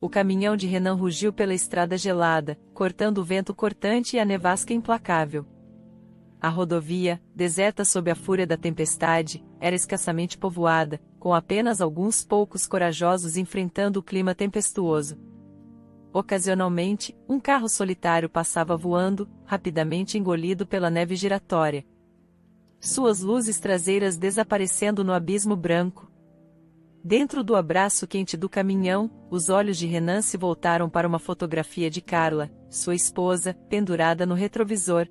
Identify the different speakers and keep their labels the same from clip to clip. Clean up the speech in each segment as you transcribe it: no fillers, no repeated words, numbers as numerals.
Speaker 1: o caminhão de Renan rugiu pela estrada gelada, cortando o vento cortante e a nevasca implacável. A rodovia, deserta sob a fúria da tempestade, era escassamente povoada, com apenas alguns poucos corajosos enfrentando o clima tempestuoso. Ocasionalmente, um carro solitário passava voando, rapidamente engolido pela neve giratória. Suas luzes traseiras desaparecendo no abismo branco. Dentro do abraço quente do caminhão, os olhos de Renan se voltaram para uma fotografia de Carla, sua esposa, pendurada no retrovisor.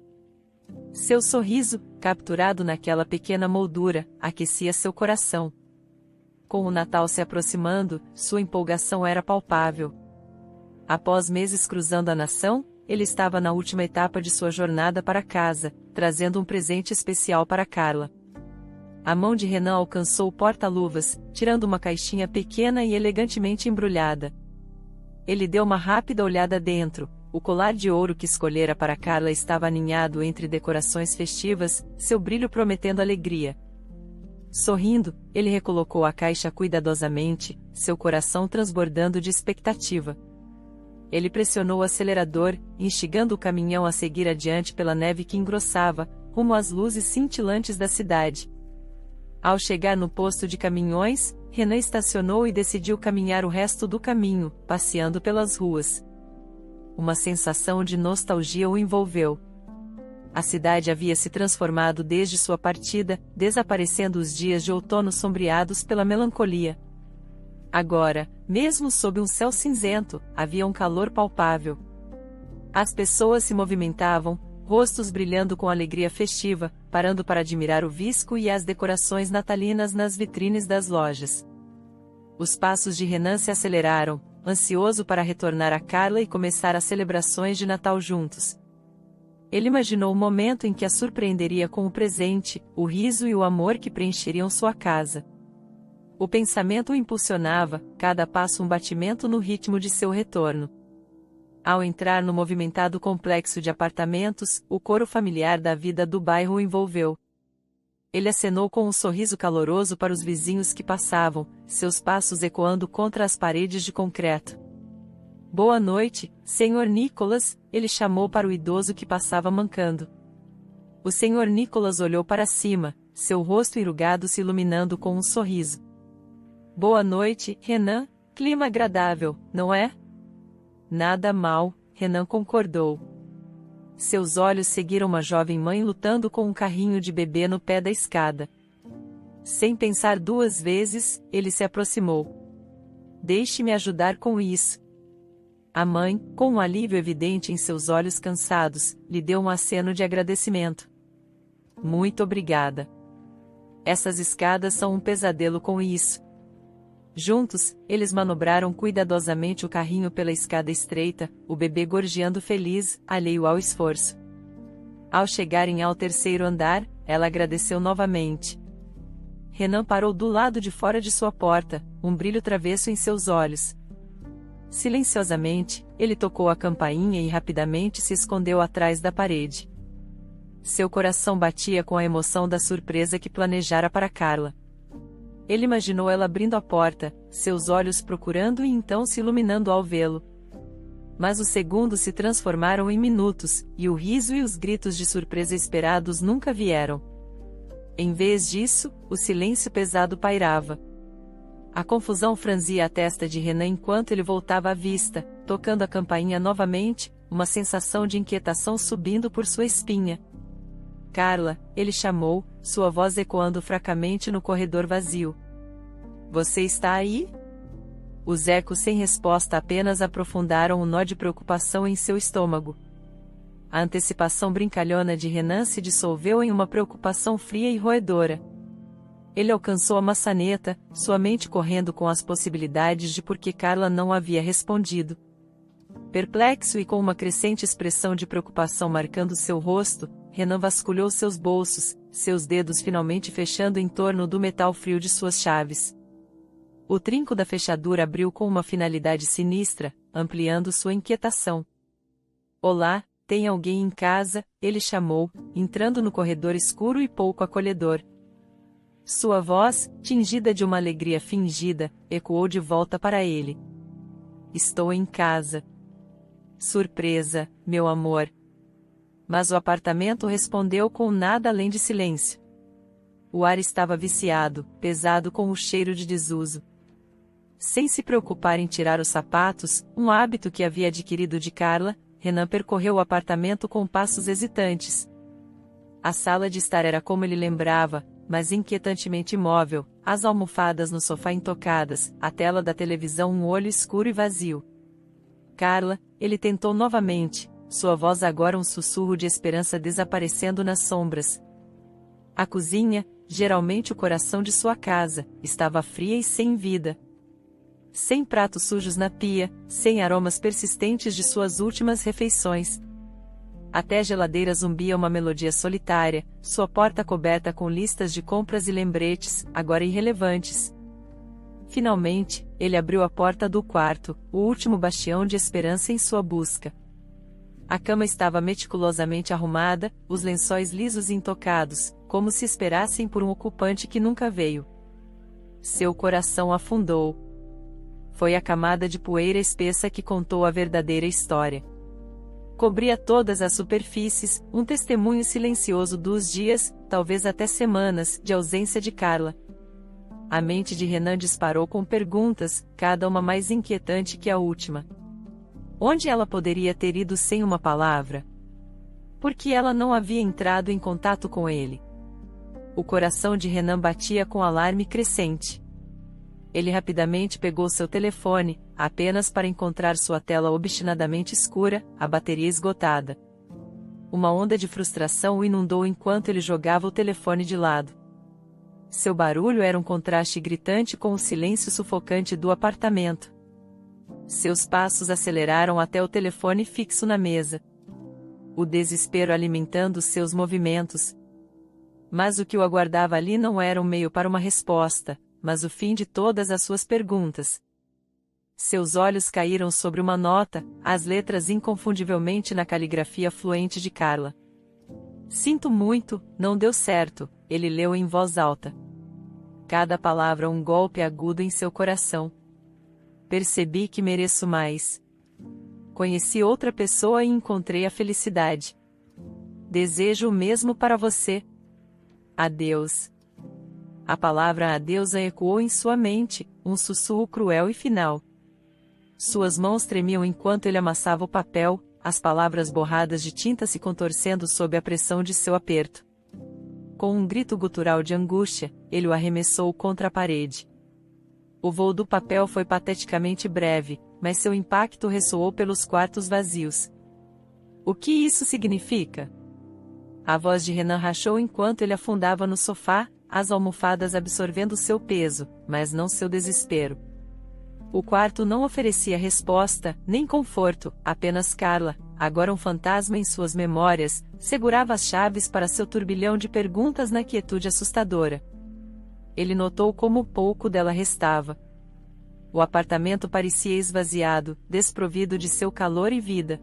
Speaker 1: Seu sorriso, capturado naquela pequena moldura, aquecia seu coração. Com o Natal se aproximando, sua empolgação era palpável. Após meses cruzando a nação, ele estava na última etapa de sua jornada para casa, trazendo um presente especial para Carla. A mão de Renan alcançou o porta-luvas, tirando uma caixinha pequena e elegantemente embrulhada. Ele deu uma rápida olhada dentro. O colar de ouro que escolhera para Carla estava aninhado entre decorações festivas, seu brilho prometendo alegria. Sorrindo, ele recolocou a caixa cuidadosamente, seu coração transbordando de expectativa. Ele pressionou o acelerador, instigando o caminhão a seguir adiante pela neve que engrossava, rumo às luzes cintilantes da cidade. Ao chegar no posto de caminhões, Renan estacionou e decidiu caminhar o resto do caminho, passeando pelas ruas. Uma sensação de nostalgia o envolveu. A cidade havia se transformado desde sua partida, desaparecendo os dias de outono sombreados pela melancolia. Agora, mesmo sob um céu cinzento, havia um calor palpável. As pessoas se movimentavam, rostos brilhando com alegria festiva, parando para admirar o visco e as decorações natalinas nas vitrines das lojas. Os passos de Renan se aceleraram, ansioso para retornar a Carla e começar as celebrações de Natal juntos. Ele imaginou o momento em que a surpreenderia com o presente, o riso e o amor que preencheriam sua casa. O pensamento o impulsionava, cada passo um batimento no ritmo de seu retorno. Ao entrar no movimentado complexo de apartamentos, o coro familiar da vida do bairro o envolveu. Ele acenou com um sorriso caloroso para os vizinhos que passavam, seus passos ecoando contra as paredes de concreto. "Boa noite, Sr. Nicholas", ele chamou para o idoso que passava mancando. O Sr. Nicholas olhou para cima, seu rosto enrugado se iluminando com um sorriso. "Boa noite, Renan, clima agradável, não é?" "Nada mal", Renan concordou. Seus olhos seguiram uma jovem mãe lutando com um carrinho de bebê no pé da escada. Sem pensar duas vezes, ele se aproximou. "Deixe-me ajudar com isso." A mãe, com um alívio evidente em seus olhos cansados, lhe deu um aceno de agradecimento. "Muito obrigada. Essas escadas são um pesadelo com isso." Juntos, eles manobraram cuidadosamente o carrinho pela escada estreita, o bebê gorjeando feliz, alheio ao esforço. Ao chegarem ao terceiro andar, ela agradeceu novamente. Renan parou do lado de fora de sua porta, um brilho travesso em seus olhos. Silenciosamente, ele tocou a campainha e rapidamente se escondeu atrás da parede. Seu coração batia com a emoção da surpresa que planejara para Carla. Ele imaginou ela abrindo a porta, seus olhos procurando e então se iluminando ao vê-lo. Mas os segundos se transformaram em minutos, e o riso e os gritos de surpresa esperados nunca vieram. Em vez disso, o silêncio pesado pairava. A confusão franzia a testa de Renan enquanto ele voltava à vista, tocando a campainha novamente, uma sensação de inquietação subindo por sua espinha. "Carla", ele chamou, sua voz ecoando fracamente no corredor vazio. "Você está aí?" Os ecos sem resposta apenas aprofundaram o nó de preocupação em seu estômago. A antecipação brincalhona de Renan se dissolveu em uma preocupação fria e roedora. Ele alcançou a maçaneta, sua mente correndo com as possibilidades de por que Carla não havia respondido. Perplexo e com uma crescente expressão de preocupação marcando seu rosto, Renan vasculhou seus bolsos, seus dedos finalmente fechando em torno do metal frio de suas chaves. O trinco da fechadura abriu com uma finalidade sinistra, ampliando sua inquietação. "Olá, tem alguém em casa?", ele chamou, entrando no corredor escuro e pouco acolhedor. Sua voz, tingida de uma alegria fingida, ecoou de volta para ele. estou em casa. Surpresa, meu amor. Mas o apartamento respondeu com nada além de silêncio. O ar estava viciado, pesado com o cheiro de desuso. Sem se preocupar em tirar os sapatos, um hábito que havia adquirido de Carla, Renan percorreu o apartamento com passos hesitantes. A sala de estar era como ele lembrava, mas inquietantemente imóvel, as almofadas no sofá intocadas, a tela da televisão um olho escuro e vazio. Carla, ele tentou novamente, sua voz agora um sussurro de esperança desaparecendo nas sombras. A cozinha, geralmente o coração de sua casa, estava fria e sem vida. Sem pratos sujos na pia, sem aromas persistentes de suas últimas refeições. Até a geladeira zumbia uma melodia solitária, sua porta coberta com listas de compras e lembretes, agora irrelevantes. Finalmente, ele abriu a porta do quarto, o último bastião de esperança em sua busca. A cama estava meticulosamente arrumada, os lençóis lisos e intocados, como se esperassem por um ocupante que nunca veio. Seu coração afundou. Foi a camada de poeira espessa que contou a verdadeira história. Cobria todas as superfícies, um testemunho silencioso dos dias, talvez até semanas, de ausência de Carla. A mente de Renan disparou com perguntas, cada uma mais inquietante que a última. Onde ela poderia ter ido sem uma palavra? Por que ela não havia entrado em contato com ele? O coração de Renan batia com alarme crescente. Ele rapidamente pegou seu telefone, apenas para encontrar sua tela obstinadamente escura, a bateria esgotada. Uma onda de frustração o inundou enquanto ele jogava o telefone de lado. Seu barulho era um contraste gritante com o silêncio sufocante do apartamento. Seus passos aceleraram até o telefone fixo na mesa. O desespero alimentando seus movimentos. Mas o que o aguardava ali não era um meio para uma resposta, mas o fim de todas as suas perguntas. Seus olhos caíram sobre uma nota, as letras inconfundivelmente na caligrafia fluente de Carla. Sinto muito, não deu certo, ele leu em voz alta. Cada palavra um golpe agudo em seu coração. Percebi que mereço mais. Conheci outra pessoa e encontrei a felicidade. Desejo o mesmo para você. Adeus. A palavra adeus ecoou em sua mente, um sussurro cruel e final. Suas mãos tremiam enquanto ele amassava o papel, as palavras borradas de tinta se contorcendo sob a pressão de seu aperto. Com um grito gutural de angústia, ele o arremessou contra a parede. O voo do papel foi pateticamente breve, mas seu impacto ressoou pelos quartos vazios. O que isso significa? A voz de Renan rachou enquanto ele afundava no sofá, as almofadas absorvendo seu peso, mas não seu desespero. O quarto não oferecia resposta, nem conforto, apenas Carla, agora um fantasma em suas memórias, segurava as chaves para seu turbilhão de perguntas na quietude assustadora. Ele notou como pouco dela restava. O apartamento parecia esvaziado, desprovido de seu calor e vida.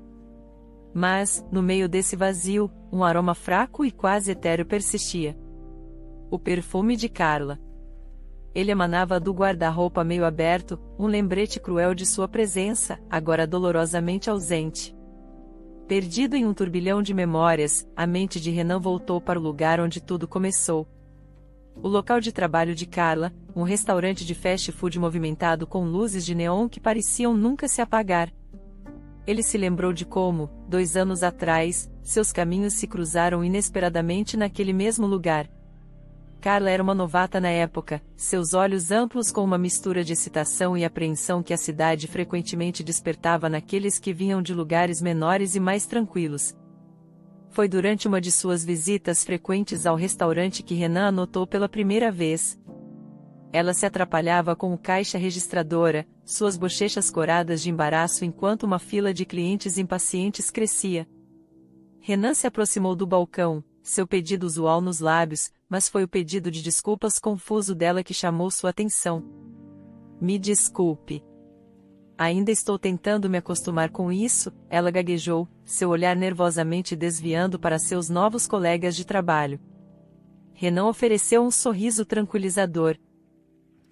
Speaker 1: Mas, no meio desse vazio, um aroma fraco e quase etéreo persistia. O perfume de Carla. Ele emanava do guarda-roupa meio aberto, um lembrete cruel de sua presença, agora dolorosamente ausente. Perdido em um turbilhão de memórias, a mente de Renan voltou para o lugar onde tudo começou. O local de trabalho de Carla, um restaurante de fast food movimentado com luzes de neon que pareciam nunca se apagar. Ele se lembrou de como, 2 anos atrás, seus caminhos se cruzaram inesperadamente naquele mesmo lugar. Carla era uma novata na época, seus olhos amplos com uma mistura de excitação e apreensão que a cidade frequentemente despertava naqueles que vinham de lugares menores e mais tranquilos. Foi durante uma de suas visitas frequentes ao restaurante que Renan a notou pela primeira vez. Ela se atrapalhava com o caixa registradora, suas bochechas coradas de embaraço enquanto uma fila de clientes impacientes crescia. Renan se aproximou do balcão, seu pedido usual nos lábios, mas foi o pedido de desculpas confuso dela que chamou sua atenção. Me desculpe. Ainda estou tentando me acostumar com isso, ela gaguejou, seu olhar nervosamente desviando para seus novos colegas de trabalho. Renan ofereceu um sorriso tranquilizador.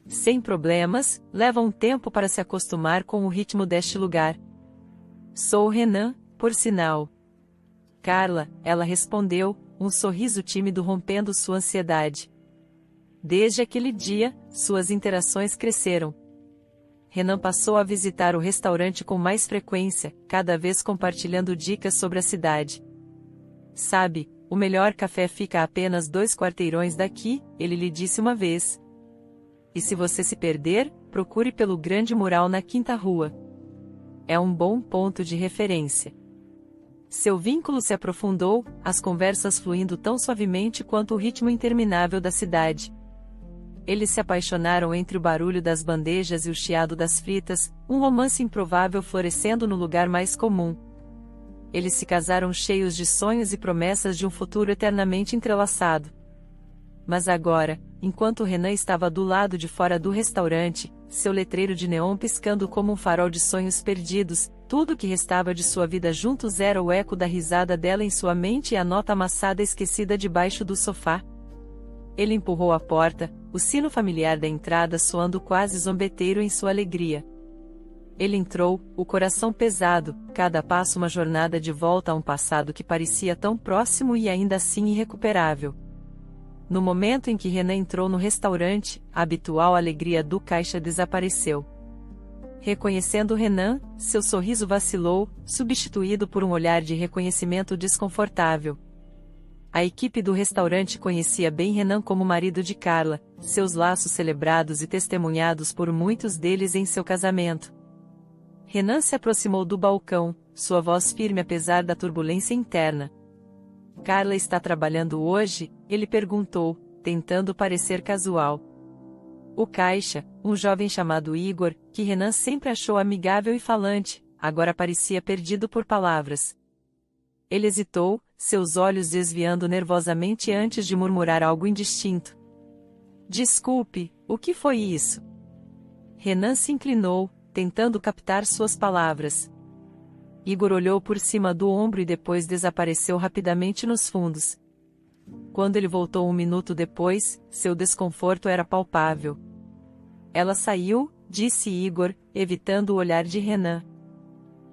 Speaker 1: Sem problemas, leva um tempo para se acostumar com o ritmo deste lugar. Sou Renan, por sinal. Carla, ela respondeu, um sorriso tímido rompendo sua ansiedade. Desde aquele dia, suas interações cresceram. Renan passou a visitar o restaurante com mais frequência, cada vez compartilhando dicas sobre a cidade. Sabe, o melhor café fica a apenas 2 quarteirões daqui, ele lhe disse uma vez. E se você se perder, procure pelo grande mural na Quinta Rua. É um bom ponto de referência. Seu vínculo se aprofundou, as conversas fluindo tão suavemente quanto o ritmo interminável da cidade. Eles se apaixonaram entre o barulho das bandejas e o chiado das fritas, um romance improvável florescendo no lugar mais comum. Eles se casaram cheios de sonhos e promessas de um futuro eternamente entrelaçado. Mas agora, enquanto Renan estava do lado de fora do restaurante, seu letreiro de neon piscando como um farol de sonhos perdidos, tudo que restava de sua vida juntos era o eco da risada dela em sua mente e a nota amassada esquecida debaixo do sofá. Ele empurrou a porta, o sino familiar da entrada soando quase zombeteiro em sua alegria. Ele entrou, o coração pesado, cada passo uma jornada de volta a um passado que parecia tão próximo e ainda assim irrecuperável. No momento em que Renan entrou no restaurante, a habitual alegria do caixa desapareceu. Reconhecendo Renan, seu sorriso vacilou, substituído por um olhar de reconhecimento desconfortável. A equipe do restaurante conhecia bem Renan como marido de Carla, seus laços celebrados e testemunhados por muitos deles em seu casamento. Renan se aproximou do balcão, sua voz firme apesar da turbulência interna. Carla está trabalhando hoje? Ele perguntou, tentando parecer casual. O caixa, um jovem chamado Igor, que Renan sempre achou amigável e falante, agora parecia perdido por palavras. Ele hesitou, seus olhos desviando nervosamente antes de murmurar algo indistinto. Desculpe, o que foi isso? Renan se inclinou, tentando captar suas palavras. Igor olhou por cima do ombro e depois desapareceu rapidamente nos fundos. Quando ele voltou um minuto depois, seu desconforto era palpável. Ela saiu, disse Igor, evitando o olhar de Renan.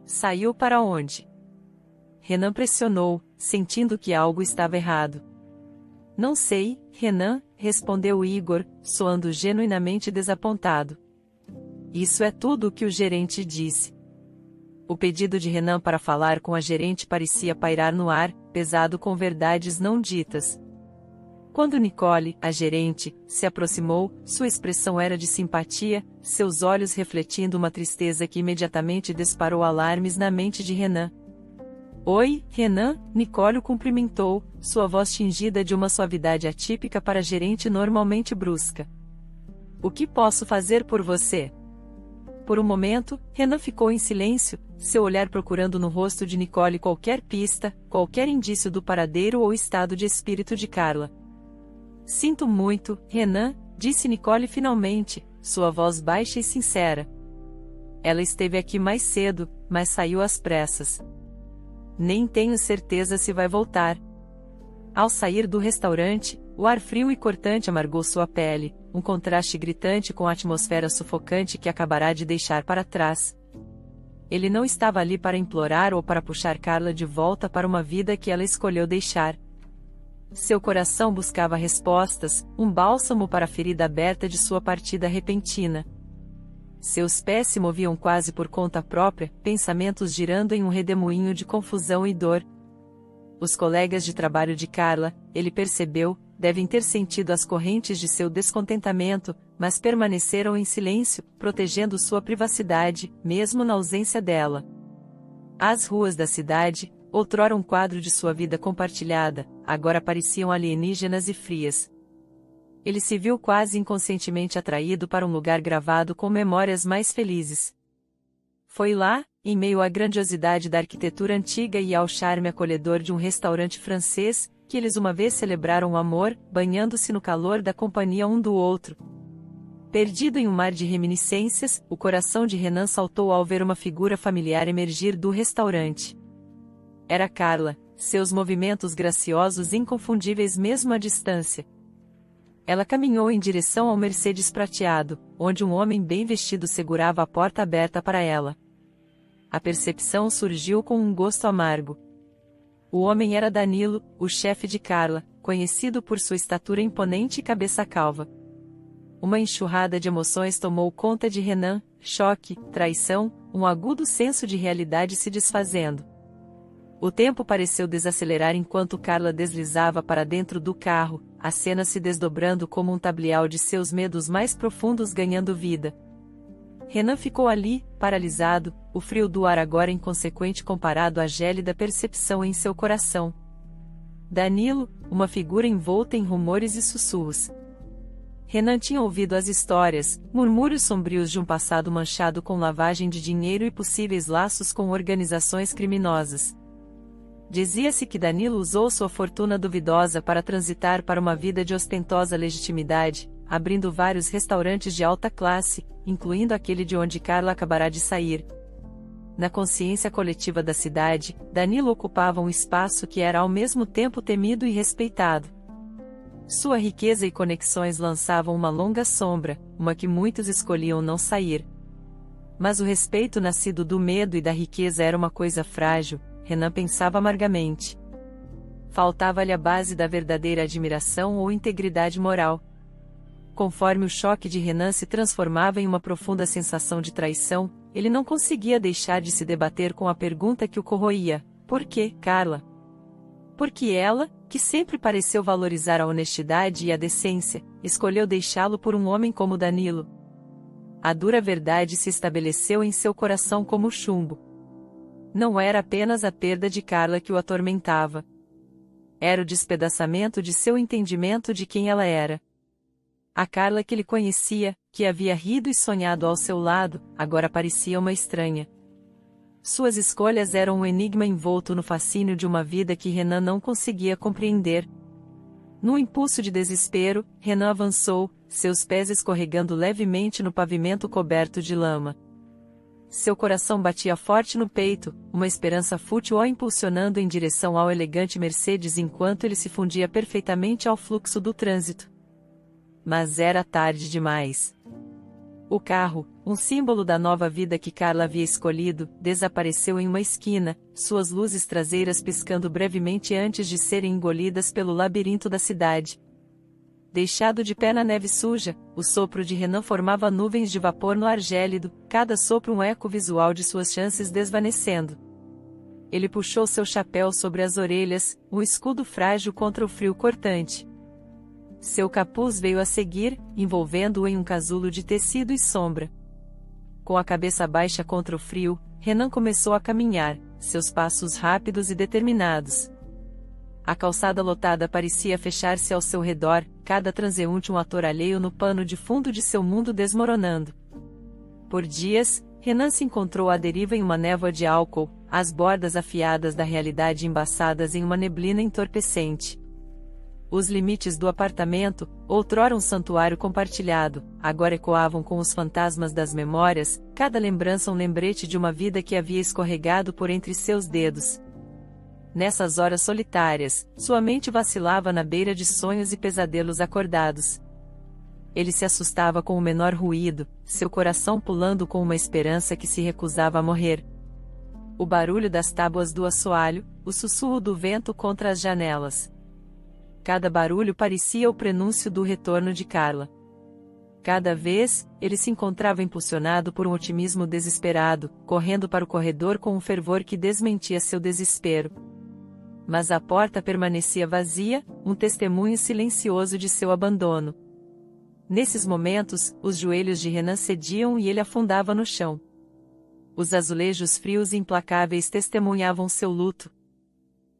Speaker 1: Saiu para onde? Renan pressionou, sentindo que algo estava errado. Não sei, Renan, respondeu Igor, soando genuinamente desapontado. Isso é tudo o que o gerente disse. O pedido de Renan para falar com a gerente parecia pairar no ar, pesado com verdades não ditas. Quando Nicole, a gerente, se aproximou, sua expressão era de simpatia, seus olhos refletindo uma tristeza que imediatamente disparou alarmes na mente de Renan. Oi, Renan, Nicole o cumprimentou, sua voz tingida de uma suavidade atípica para a gerente normalmente brusca. O que posso fazer por você? Por um momento, Renan ficou em silêncio, seu olhar procurando no rosto de Nicole qualquer pista, qualquer indício do paradeiro ou estado de espírito de Carla. Sinto muito, Renan, disse Nicole finalmente, sua voz baixa e sincera. Ela esteve aqui mais cedo, mas saiu às pressas. Nem tenho certeza se vai voltar. Ao sair do restaurante, o ar frio e cortante amargou sua pele, um contraste gritante com a atmosfera sufocante que acabará de deixar para trás. Ele não estava ali para implorar ou para puxar Carla de volta para uma vida que ela escolheu deixar. Seu coração buscava respostas, um bálsamo para a ferida aberta de sua partida repentina. Seus pés se moviam quase por conta própria, pensamentos girando em um redemoinho de confusão e dor. Os colegas de trabalho de Carla, ele percebeu, devem ter sentido as correntes de seu descontentamento, mas permaneceram em silêncio, protegendo sua privacidade, mesmo na ausência dela. As ruas da cidade, outrora um quadro de sua vida compartilhada, agora pareciam alienígenas e frias. Ele se viu quase inconscientemente atraído para um lugar gravado com memórias mais felizes. Foi lá, em meio à grandiosidade da arquitetura antiga e ao charme acolhedor de um restaurante francês, que eles uma vez celebraram o amor, banhando-se no calor da companhia um do outro. Perdido em um mar de reminiscências, o coração de Renan saltou ao ver uma figura familiar emergir do restaurante. Era Carla, seus movimentos graciosos e inconfundíveis mesmo à distância. Ela caminhou em direção ao Mercedes prateado, onde um homem bem vestido segurava a porta aberta para ela. A percepção surgiu com um gosto amargo. O homem era Danilo, o chefe de Carla, conhecido por sua estatura imponente e cabeça calva. Uma enxurrada de emoções tomou conta de Renan: choque, traição, um agudo senso de realidade se desfazendo. O tempo pareceu desacelerar enquanto Carla deslizava para dentro do carro, a cena se desdobrando como um tablial de seus medos mais profundos ganhando vida. Renan ficou ali, paralisado, o frio do ar agora inconsequente comparado à gélida percepção em seu coração. Danilo, uma figura envolta em rumores e sussurros. Renan tinha ouvido as histórias, murmúrios sombrios de um passado manchado com lavagem de dinheiro e possíveis laços com organizações criminosas. Dizia-se que Danilo usou sua fortuna duvidosa para transitar para uma vida de ostentosa legitimidade, abrindo vários restaurantes de alta classe, incluindo aquele de onde Carla acabará de sair. Na consciência coletiva da cidade, Danilo ocupava um espaço que era ao mesmo tempo temido e respeitado. Sua riqueza e conexões lançavam uma longa sombra, uma que muitos escolhiam não sair. Mas o respeito nascido do medo e da riqueza era uma coisa frágil, Renan pensava amargamente. Faltava-lhe a base da verdadeira admiração ou integridade moral. Conforme o choque de Renan se transformava em uma profunda sensação de traição, ele não conseguia deixar de se debater com a pergunta que o corroía: por que, Carla? Porque ela, que sempre pareceu valorizar a honestidade e a decência, escolheu deixá-lo por um homem como Danilo. A dura verdade se estabeleceu em seu coração como chumbo. Não era apenas a perda de Carla que o atormentava. Era o despedaçamento de seu entendimento de quem ela era. A Carla que ele conhecia, que havia rido e sonhado ao seu lado, agora parecia uma estranha. Suas escolhas eram um enigma envolto no fascínio de uma vida que Renan não conseguia compreender. Num impulso de desespero, Renan avançou, seus pés escorregando levemente no pavimento coberto de lama. Seu coração batia forte no peito, uma esperança fútil o impulsionando em direção ao elegante Mercedes enquanto ele se fundia perfeitamente ao fluxo do trânsito. Mas era tarde demais. O carro, um símbolo da nova vida que Carla havia escolhido, desapareceu em uma esquina, suas luzes traseiras piscando brevemente antes de serem engolidas pelo labirinto da cidade. Deixado de pé na neve suja, o sopro de Renan formava nuvens de vapor no ar gélido, cada sopro um eco visual de suas chances desvanecendo. Ele puxou seu chapéu sobre as orelhas, um escudo frágil contra o frio cortante. Seu capuz veio a seguir, envolvendo-o em um casulo de tecido e sombra. Com a cabeça baixa contra o frio, Renan começou a caminhar, seus passos rápidos e determinados. A calçada lotada parecia fechar-se ao seu redor, cada transeunte um ator alheio no pano de fundo de seu mundo desmoronando. Por dias, Renan se encontrou à deriva em uma névoa de álcool, as bordas afiadas da realidade embaçadas em uma neblina entorpecente. Os limites do apartamento, outrora um santuário compartilhado, agora ecoavam com os fantasmas das memórias, cada lembrança um lembrete de uma vida que havia escorregado por entre seus dedos. Nessas horas solitárias, sua mente vacilava na beira de sonhos e pesadelos acordados. Ele se assustava com o menor ruído, seu coração pulando com uma esperança que se recusava a morrer. O barulho das tábuas do assoalho, o sussurro do vento contra as janelas. Cada barulho parecia o prenúncio do retorno de Carla. Cada vez, ele se encontrava impulsionado por um otimismo desesperado, correndo para o corredor com um fervor que desmentia seu desespero. Mas a porta permanecia vazia, um testemunho silencioso de seu abandono. Nesses momentos, os joelhos de Renan cediam e ele afundava no chão. Os azulejos frios e implacáveis testemunhavam seu luto.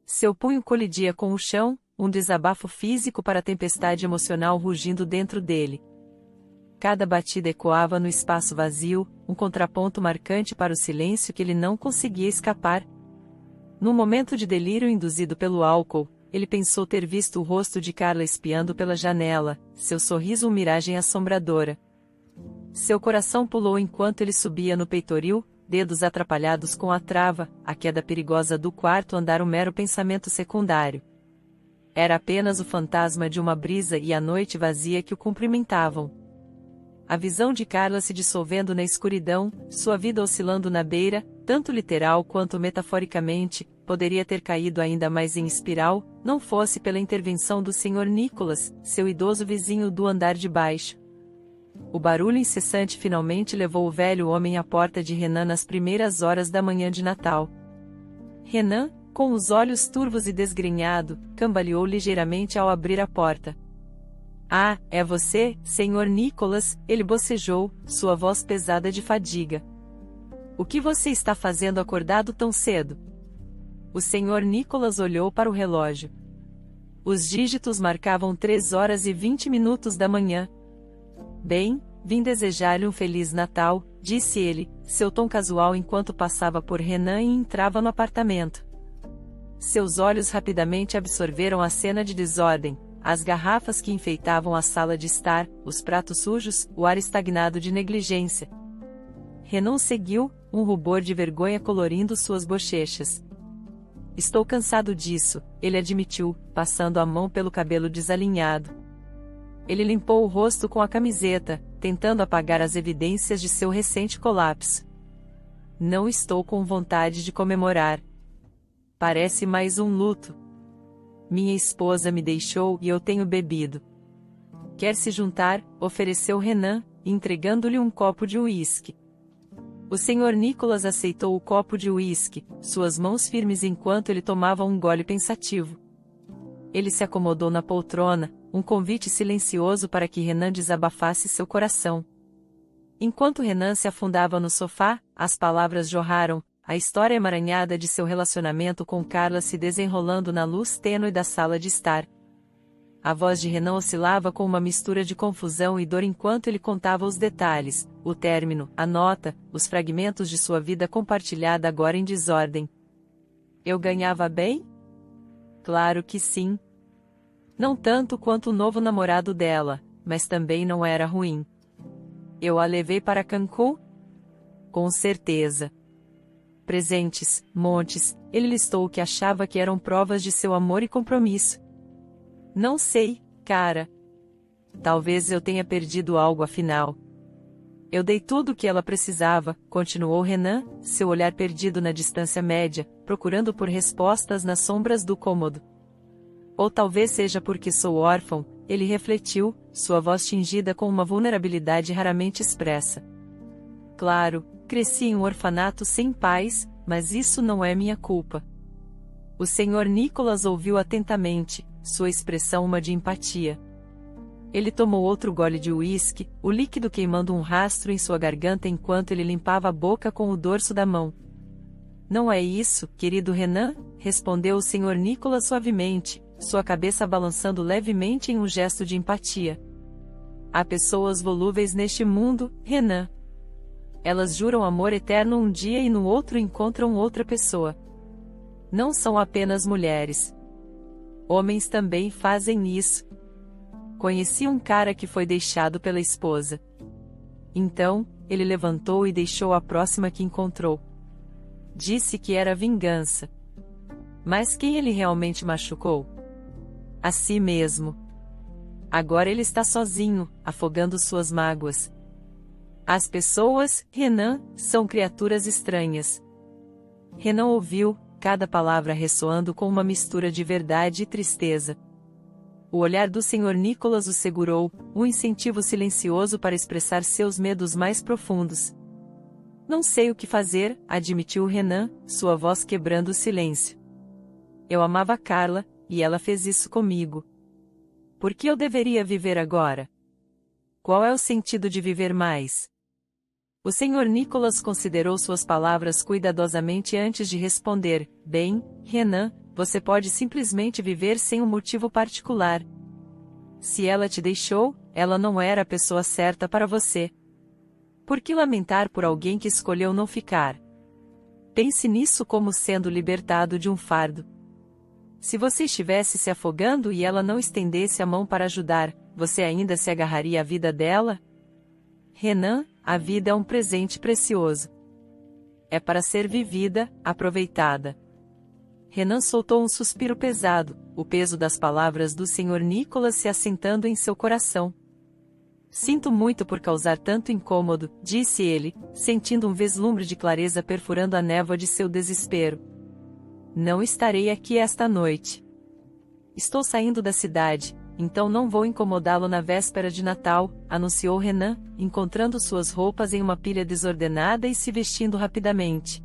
Speaker 1: Seu punho colidia com o chão, um desabafo físico para a tempestade emocional rugindo dentro dele. Cada batida ecoava no espaço vazio, um contraponto marcante para o silêncio que ele não conseguia escapar. Num momento de delírio induzido pelo álcool, ele pensou ter visto o rosto de Carla espiando pela janela, seu sorriso uma miragem assombradora. Seu coração pulou enquanto ele subia no peitoril, dedos atrapalhados com a trava, a queda perigosa do quarto andar um mero pensamento secundário. Era apenas o fantasma de uma brisa e a noite vazia que o cumprimentavam. A visão de Carla se dissolvendo na escuridão, sua vida oscilando na beira, tanto literal quanto metaforicamente, poderia ter caído ainda mais em espiral, não fosse pela intervenção do Sr. Nicholas, seu idoso vizinho do andar de baixo. O barulho incessante finalmente levou o velho homem à porta de Renan nas primeiras horas da manhã de Natal. Renan, com os olhos turvos e desgrenhado, cambaleou ligeiramente ao abrir a porta. Ah, é você, Sr. Nicholas, ele bocejou, sua voz pesada de fadiga. O que você está fazendo acordado tão cedo? O Sr. Nicholas olhou para o relógio. Os dígitos marcavam 3h20 da manhã. Bem, vim desejar-lhe um Feliz Natal, disse ele, seu tom casual enquanto passava por Renan e entrava no apartamento. Seus olhos rapidamente absorveram a cena de desordem, as garrafas que enfeitavam a sala de estar, os pratos sujos, o ar estagnado de negligência. Renan seguiu, um rubor de vergonha colorindo suas bochechas. Estou cansado disso, ele admitiu, passando a mão pelo cabelo desalinhado. Ele limpou o rosto com a camiseta, tentando apagar as evidências de seu recente colapso. Não estou com vontade de comemorar. Parece mais um luto. Minha esposa me deixou e eu tenho bebido. Quer se juntar? Ofereceu Renan, entregando-lhe um copo de uísque. O Sr. Nicholas aceitou o copo de uísque, suas mãos firmes enquanto ele tomava um gole pensativo. Ele se acomodou na poltrona, um convite silencioso para que Renan desabafasse seu coração. Enquanto Renan se afundava no sofá, as palavras jorraram, a história emaranhada de seu relacionamento com Carla se desenrolando na luz tênue da sala de estar. A voz de Renan oscilava com uma mistura de confusão e dor enquanto ele contava os detalhes, o término, a nota, os fragmentos de sua vida compartilhada agora em desordem. Eu ganhava bem? Claro que sim. Não tanto quanto o novo namorado dela, mas também não era ruim. Eu a levei para Cancún? Com certeza. Presentes, montes, ele listou o que achava que eram provas de seu amor e compromisso. Não sei, cara. Talvez eu tenha perdido algo afinal. Eu dei tudo o que ela precisava, continuou Renan, seu olhar perdido na distância média, procurando por respostas nas sombras do cômodo. Ou talvez seja porque sou órfão, ele refletiu, sua voz tingida com uma vulnerabilidade raramente expressa. Claro, cresci em um orfanato sem pais, mas isso não é minha culpa. O Sr. Nicholas ouviu atentamente, sua expressão uma de empatia. Ele tomou outro gole de uísque, o líquido queimando um rastro em sua garganta enquanto ele limpava a boca com o dorso da mão. Não é isso, querido Renan, respondeu o Sr. Nicholas suavemente, sua cabeça balançando levemente em um gesto de empatia. Há pessoas volúveis neste mundo, Renan. Elas juram amor eterno um dia e no outro encontram outra pessoa. Não são apenas mulheres. Homens também fazem isso. Conheci um cara que foi deixado pela esposa. Então, ele levantou e deixou a próxima que encontrou. Disse que era vingança. Mas quem ele realmente machucou? A si mesmo. Agora ele está sozinho, afogando suas mágoas. As pessoas, Renan, são criaturas estranhas. Renan ouviu, cada palavra ressoando com uma mistura de verdade e tristeza. O olhar do Sr. Nicholas o segurou, um incentivo silencioso para expressar seus medos mais profundos. Não sei o que fazer, admitiu Renan, sua voz quebrando o silêncio. Eu amava Carla, e ela fez isso comigo. Por que eu deveria viver agora? Qual é o sentido de viver mais? O Sr. Nicholas considerou suas palavras cuidadosamente antes de responder. Bem, Renan, você pode simplesmente viver sem um motivo particular. Se ela te deixou, ela não era a pessoa certa para você. Por que lamentar por alguém que escolheu não ficar? Pense nisso como sendo libertado de um fardo. Se você estivesse se afogando e ela não estendesse a mão para ajudar, você ainda se agarraria à vida dela? Renan, a vida é um presente precioso. É para ser vivida, aproveitada. Renan soltou um suspiro pesado, o peso das palavras do Sr. Nicholas se assentando em seu coração. Sinto muito por causar tanto incômodo, disse ele, sentindo um vislumbre de clareza perfurando a névoa de seu desespero. Não estarei aqui esta noite. Estou saindo da cidade, então não vou incomodá-lo na véspera de Natal, anunciou Renan, encontrando suas roupas em uma pilha desordenada e se vestindo rapidamente.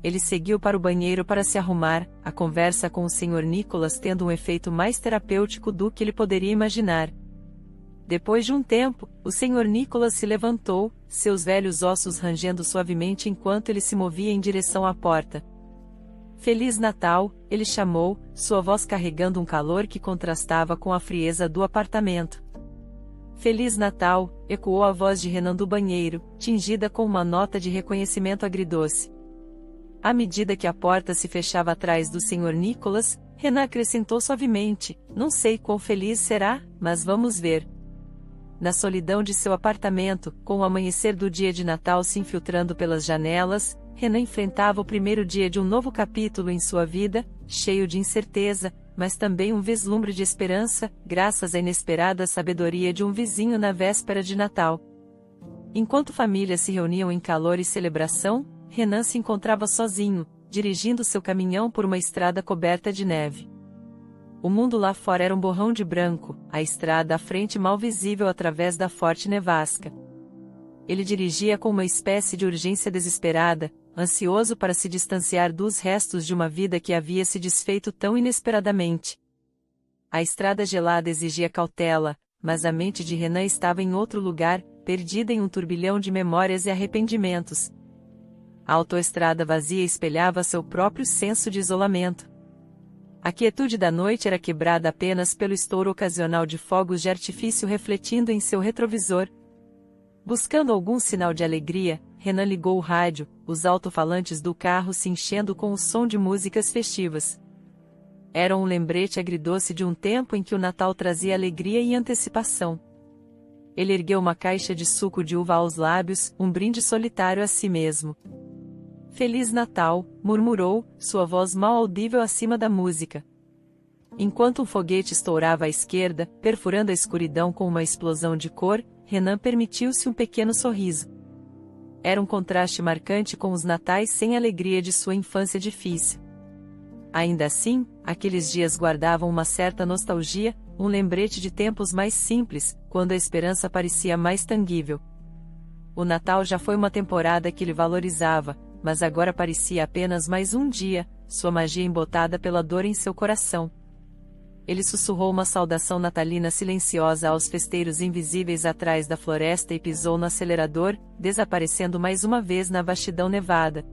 Speaker 1: Ele seguiu para o banheiro para se arrumar, a conversa com o Sr. Nicholas tendo um efeito mais terapêutico do que ele poderia imaginar. Depois de um tempo, o Sr. Nicholas se levantou, seus velhos ossos rangendo suavemente enquanto ele se movia em direção à porta. Feliz Natal, ele chamou, sua voz carregando um calor que contrastava com a frieza do apartamento. Feliz Natal, ecoou a voz de Renan do banheiro, tingida com uma nota de reconhecimento agridoce. À medida que a porta se fechava atrás do Sr. Nicholas, Renan acrescentou suavemente, não sei quão feliz será, mas vamos ver. Na solidão de seu apartamento, com o amanhecer do dia de Natal se infiltrando pelas janelas, Renan enfrentava o primeiro dia de um novo capítulo em sua vida, cheio de incerteza, mas também um vislumbre de esperança, graças à inesperada sabedoria de um vizinho na véspera de Natal. Enquanto famílias se reuniam em calor e celebração, Renan se encontrava sozinho, dirigindo seu caminhão por uma estrada coberta de neve. O mundo lá fora era um borrão de branco, a estrada à frente mal visível através da forte nevasca. Ele dirigia com uma espécie de urgência desesperada, ansioso para se distanciar dos restos de uma vida que havia se desfeito tão inesperadamente. A estrada gelada exigia cautela, mas a mente de Renan estava em outro lugar, perdida em um turbilhão de memórias e arrependimentos. A autoestrada vazia espelhava seu próprio senso de isolamento. A quietude da noite era quebrada apenas pelo estouro ocasional de fogos de artifício refletindo em seu retrovisor. Buscando algum sinal de alegria, Renan ligou o rádio, os alto-falantes do carro se enchendo com o som de músicas festivas. Era um lembrete agridoce de um tempo em que o Natal trazia alegria e antecipação. Ele ergueu uma caixa de suco de uva aos lábios, um brinde solitário a si mesmo. Feliz Natal, murmurou, sua voz mal audível acima da música. Enquanto um foguete estourava à esquerda, perfurando a escuridão com uma explosão de cor, Renan permitiu-se um pequeno sorriso. Era um contraste marcante com os natais sem alegria de sua infância difícil. Ainda assim, aqueles dias guardavam uma certa nostalgia, um lembrete de tempos mais simples, quando a esperança parecia mais tangível. O Natal já foi uma temporada que ele valorizava, mas agora parecia apenas mais um dia, sua magia embotada pela dor em seu coração. Ele sussurrou uma saudação natalina silenciosa aos festeiros invisíveis atrás da floresta e pisou no acelerador, desaparecendo mais uma vez na vastidão nevada.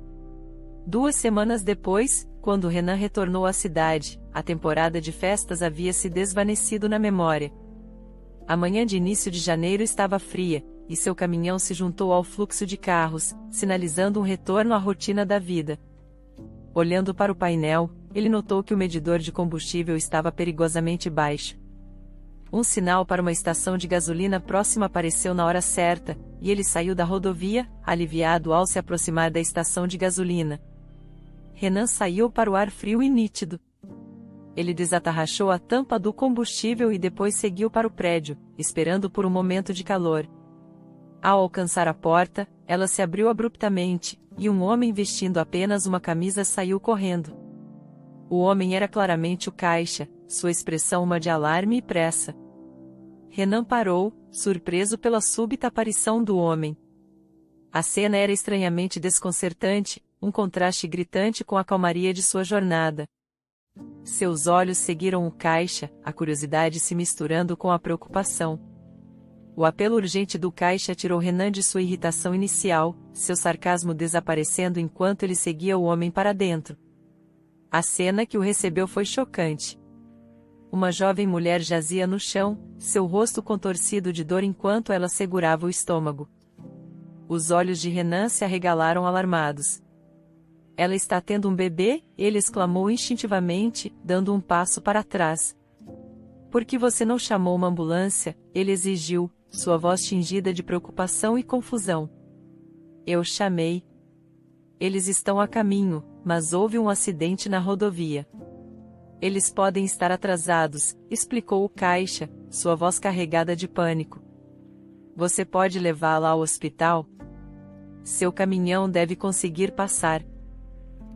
Speaker 1: 2 semanas depois, quando Renan retornou à cidade, a temporada de festas havia se desvanecido na memória. A manhã de início de janeiro estava fria, e seu caminhão se juntou ao fluxo de carros, sinalizando um retorno à rotina da vida. Olhando para o painel, ele notou que o medidor de combustível estava perigosamente baixo. Um sinal para uma estação de gasolina próxima apareceu na hora certa, e ele saiu da rodovia, aliviado ao se aproximar da estação de gasolina. Renan saiu para o ar frio e nítido. Ele desatarrachou a tampa do combustível e depois seguiu para o prédio, esperando por um momento de calor. Ao alcançar a porta, ela se abriu abruptamente, e um homem vestindo apenas uma camisa saiu correndo. O homem era claramente o caixa, sua expressão uma de alarme e pressa. Renan parou, surpreso pela súbita aparição do homem. A cena era estranhamente desconcertante, um contraste gritante com a calmaria de sua jornada. Seus olhos seguiram o caixa, a curiosidade se misturando com a preocupação. O apelo urgente do caixa tirou Renan de sua irritação inicial, seu sarcasmo desaparecendo enquanto ele seguia o homem para dentro. A cena que o recebeu foi chocante. Uma jovem mulher jazia no chão, seu rosto contorcido de dor enquanto ela segurava o estômago. Os olhos de Renan se arregalaram alarmados. Ela está tendo um bebê? Ele exclamou instintivamente, dando um passo para trás. Por que você não chamou uma ambulância? Ele exigiu, sua voz tingida de preocupação e confusão. Eu chamei. Eles estão a caminho, mas houve um acidente na rodovia. Eles podem estar atrasados, explicou o caixa, sua voz carregada de pânico. Você pode levá-la ao hospital? Seu caminhão deve conseguir passar.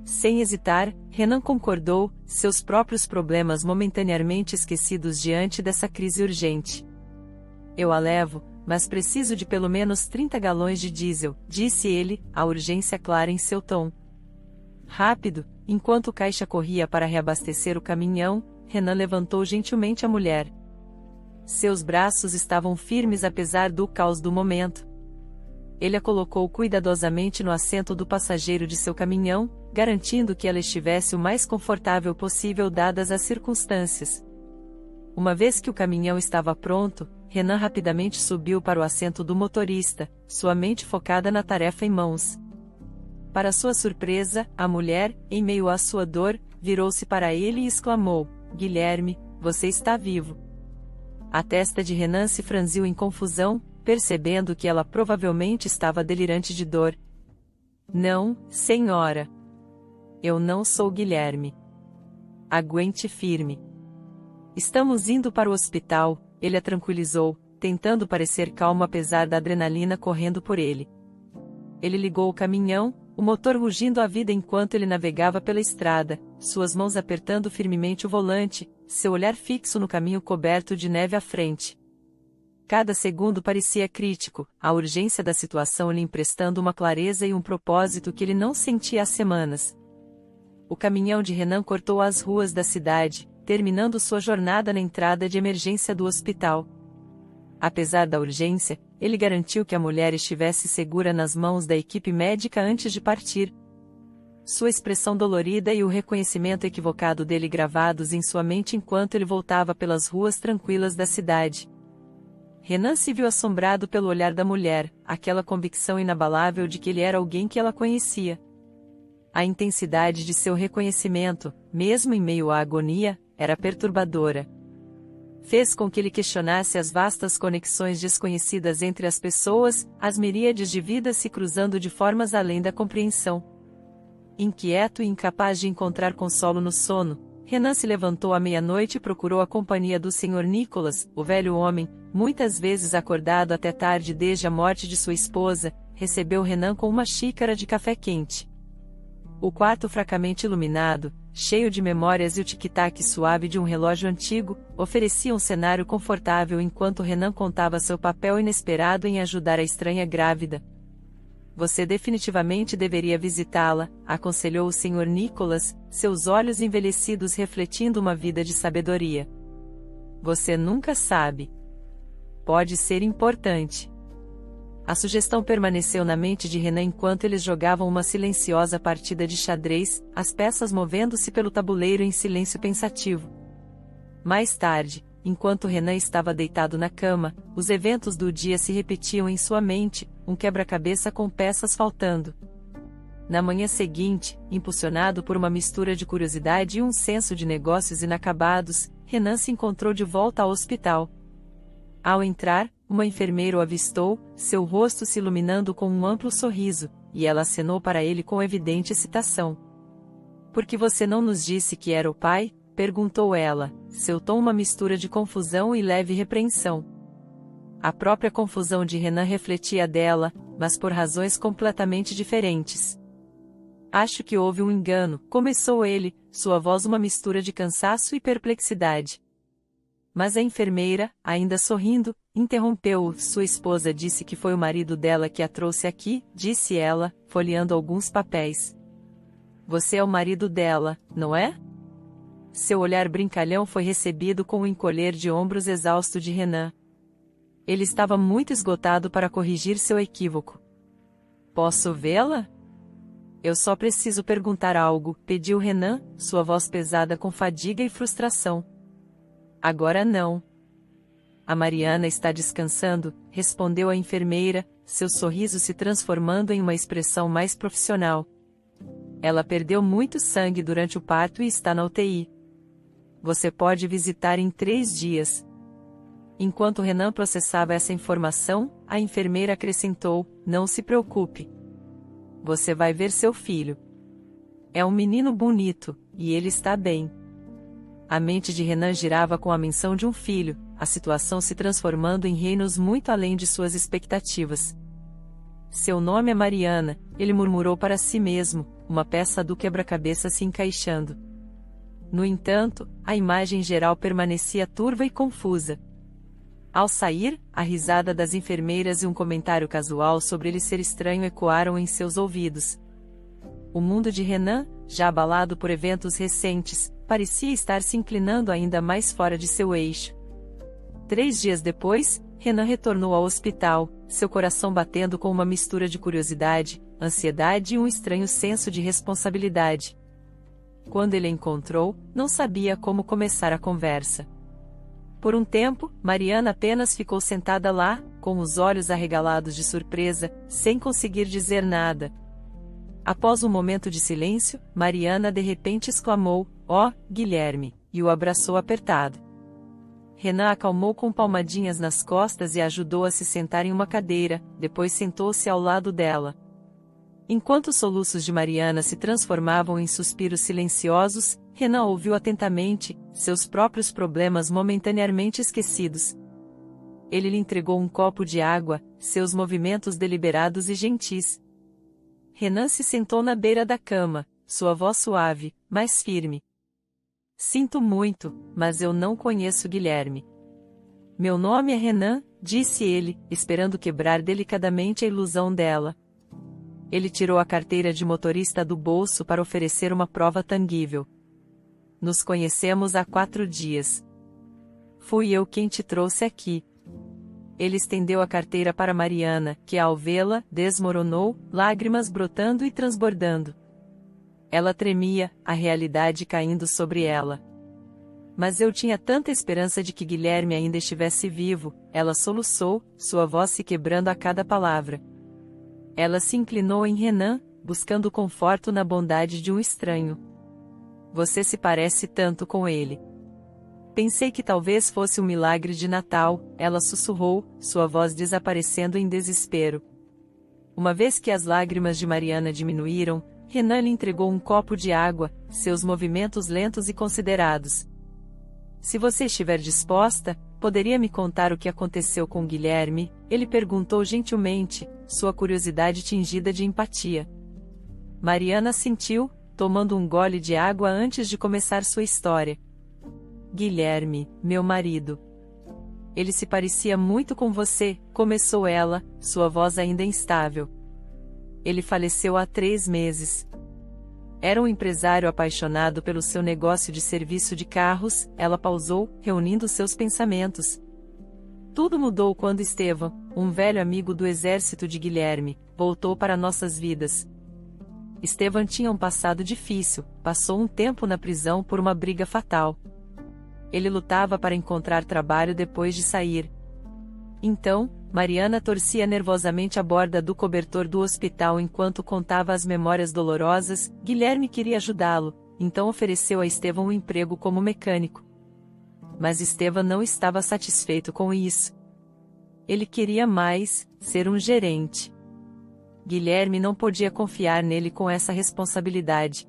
Speaker 1: Sem hesitar, Renan concordou, seus próprios problemas momentaneamente esquecidos diante dessa crise urgente. Eu a levo, mas preciso de pelo menos 30 galões de diesel, disse ele, a urgência clara em seu tom. Rápido, enquanto o caixa corria para reabastecer o caminhão, Renan levantou gentilmente a mulher. Seus braços estavam firmes apesar do caos do momento. Ele a colocou cuidadosamente no assento do passageiro de seu caminhão, garantindo que ela estivesse o mais confortável possível dadas as circunstâncias. Uma vez que o caminhão estava pronto, Renan rapidamente subiu para o assento do motorista, sua mente focada na tarefa em mãos. Para sua surpresa, a mulher, em meio à sua dor, virou-se para ele e exclamou: Guilherme, você está vivo. A testa de Renan se franziu em confusão, percebendo que ela provavelmente estava delirante de dor. Não, senhora. Eu não sou Guilherme. Aguente firme. Estamos indo para o hospital, ele a tranquilizou, tentando parecer calmo apesar da adrenalina correndo por ele. Ele ligou o caminhão, o motor rugindo à vida enquanto ele navegava pela estrada, suas mãos apertando firmemente o volante, seu olhar fixo no caminho coberto de neve à frente. Cada segundo parecia crítico, a urgência da situação lhe emprestando uma clareza e um propósito que ele não sentia há semanas. O caminhão de Renan cortou as ruas da cidade, terminando sua jornada na entrada de emergência do hospital. Apesar da urgência, ele garantiu que a mulher estivesse segura nas mãos da equipe médica antes de partir. Sua expressão dolorida e o reconhecimento equivocado dele gravados em sua mente enquanto ele voltava pelas ruas tranquilas da cidade. Renan se viu assombrado pelo olhar da mulher, aquela convicção inabalável de que ele era alguém que ela conhecia. A intensidade de seu reconhecimento, mesmo em meio à agonia, era perturbadora. Fez com que ele questionasse as vastas conexões desconhecidas entre as pessoas, as miríades de vidas se cruzando de formas além da compreensão. Inquieto e incapaz de encontrar consolo no sono, Renan se levantou à meia-noite e procurou a companhia do Sr. Nicholas, o velho homem, muitas vezes acordado até tarde desde a morte de sua esposa, recebeu Renan com uma xícara de café quente. O quarto fracamente iluminado, cheio de memórias e o tic-tac suave de um relógio antigo, oferecia um cenário confortável enquanto Renan contava seu papel inesperado em ajudar a estranha grávida. Você definitivamente deveria visitá-la, aconselhou o Sr. Nicholas, seus olhos envelhecidos refletindo uma vida de sabedoria. Você nunca sabe. Pode ser importante. A sugestão permaneceu na mente de Renan enquanto eles jogavam uma silenciosa partida de xadrez, as peças movendo-se pelo tabuleiro em silêncio pensativo. Mais tarde, enquanto Renan estava deitado na cama, os eventos do dia se repetiam em sua mente, um quebra-cabeça com peças faltando. Na manhã seguinte, impulsionado por uma mistura de curiosidade e um senso de negócios inacabados, Renan se encontrou de volta ao hospital. Ao entrar, uma enfermeira o avistou, seu rosto se iluminando com um amplo sorriso, e ela acenou para ele com evidente excitação. Por que você não nos disse que era o pai? Perguntou ela, seu tom uma mistura de confusão e leve repreensão. A própria confusão de Renan refletia dela, mas por razões completamente diferentes. Acho que houve um engano, começou ele, sua voz uma mistura de cansaço e perplexidade. Mas a enfermeira, ainda sorrindo, interrompeu-o. Sua esposa disse que foi o marido dela que a trouxe aqui, disse ela, folheando alguns papéis. Você é o marido dela, não é? Seu olhar brincalhão foi recebido com o encolher de ombros exausto de Renan. Ele estava muito esgotado para corrigir seu equívoco. Posso vê-la? Eu só preciso perguntar algo, pediu Renan, sua voz pesada com fadiga e frustração. Agora não. A Mariana está descansando, respondeu a enfermeira, seu sorriso se transformando em uma expressão mais profissional. Ela perdeu muito sangue durante o parto e está na UTI. Você pode visitar em 3 dias. Enquanto Renan processava essa informação, a enfermeira acrescentou, não se preocupe. você vai ver seu filho. É um menino bonito, e ele está bem. A mente de Renan girava com a menção de um filho, a situação se transformando em reinos muito além de suas expectativas. Seu nome é Mariana, ele murmurou para si mesmo, uma peça do quebra-cabeça se encaixando. No entanto, a imagem geral permanecia turva e confusa. Ao sair, a risada das enfermeiras e um comentário casual sobre ele ser estranho ecoaram em seus ouvidos. O mundo de Renan, já abalado por eventos recentes, parecia estar se inclinando ainda mais fora de seu eixo. 3 dias depois, Renan retornou ao hospital, seu coração batendo com uma mistura de curiosidade, ansiedade e um estranho senso de responsabilidade. Quando ele a encontrou, não sabia como começar a conversa. Por um tempo, Mariana apenas ficou sentada lá, com os olhos arregalados de surpresa, sem conseguir dizer nada. Após um momento de silêncio, Mariana de repente exclamou, "Ó, Guilherme", e o abraçou apertado. Renan acalmou com palmadinhas nas costas e a ajudou a se sentar em uma cadeira, depois sentou-se ao lado dela. Enquanto os soluços de Mariana se transformavam em suspiros silenciosos, Renan ouviu atentamente, seus próprios problemas momentaneamente esquecidos. Ele lhe entregou um copo de água, seus movimentos deliberados e gentis. Renan se sentou na beira da cama, sua voz suave, mas firme. "Sinto muito, mas eu não conheço Guilherme." "Meu nome é Renan", disse ele, esperando quebrar delicadamente a ilusão dela. Ele tirou a carteira de motorista do bolso para oferecer uma prova tangível. "Nos conhecemos há 4 dias. Fui eu quem te trouxe aqui." Ele estendeu a carteira para Mariana, que ao vê-la, desmoronou, lágrimas brotando e transbordando. Ela tremia, a realidade caindo sobre ela. "Mas eu tinha tanta esperança de que Guilherme ainda estivesse vivo", ela soluçou, sua voz se quebrando a cada palavra. Ela se inclinou em Renan, buscando conforto na bondade de um estranho. "Você se parece tanto com ele. Pensei que talvez fosse um milagre de Natal", ela sussurrou, sua voz desaparecendo em desespero. Uma vez que as lágrimas de Mariana diminuíram, Renan lhe entregou um copo de água, seus movimentos lentos e considerados. "Se você estiver disposta, poderia me contar o que aconteceu com Guilherme?", ele perguntou gentilmente, sua curiosidade tingida de empatia. Mariana assentiu, tomando um gole de água antes de começar sua história. "Guilherme, meu marido. Ele se parecia muito com você", começou ela, sua voz ainda instável. "Ele faleceu há 3 meses. Era um empresário apaixonado pelo seu negócio de serviço de carros", ela pausou, reunindo seus pensamentos. "Tudo mudou quando Estevão, um velho amigo do exército de Guilherme, voltou para nossas vidas. Estevão tinha um passado difícil, passou um tempo na prisão por uma briga fatal. Ele lutava para encontrar trabalho depois de sair. Então, Mariana torcia nervosamente a borda do cobertor do hospital enquanto contava as memórias dolorosas. Guilherme queria ajudá-lo, então ofereceu a Estevão um emprego como mecânico. Mas Estevão não estava satisfeito com isso. Ele queria mais, ser um gerente. Guilherme não podia confiar nele com essa responsabilidade.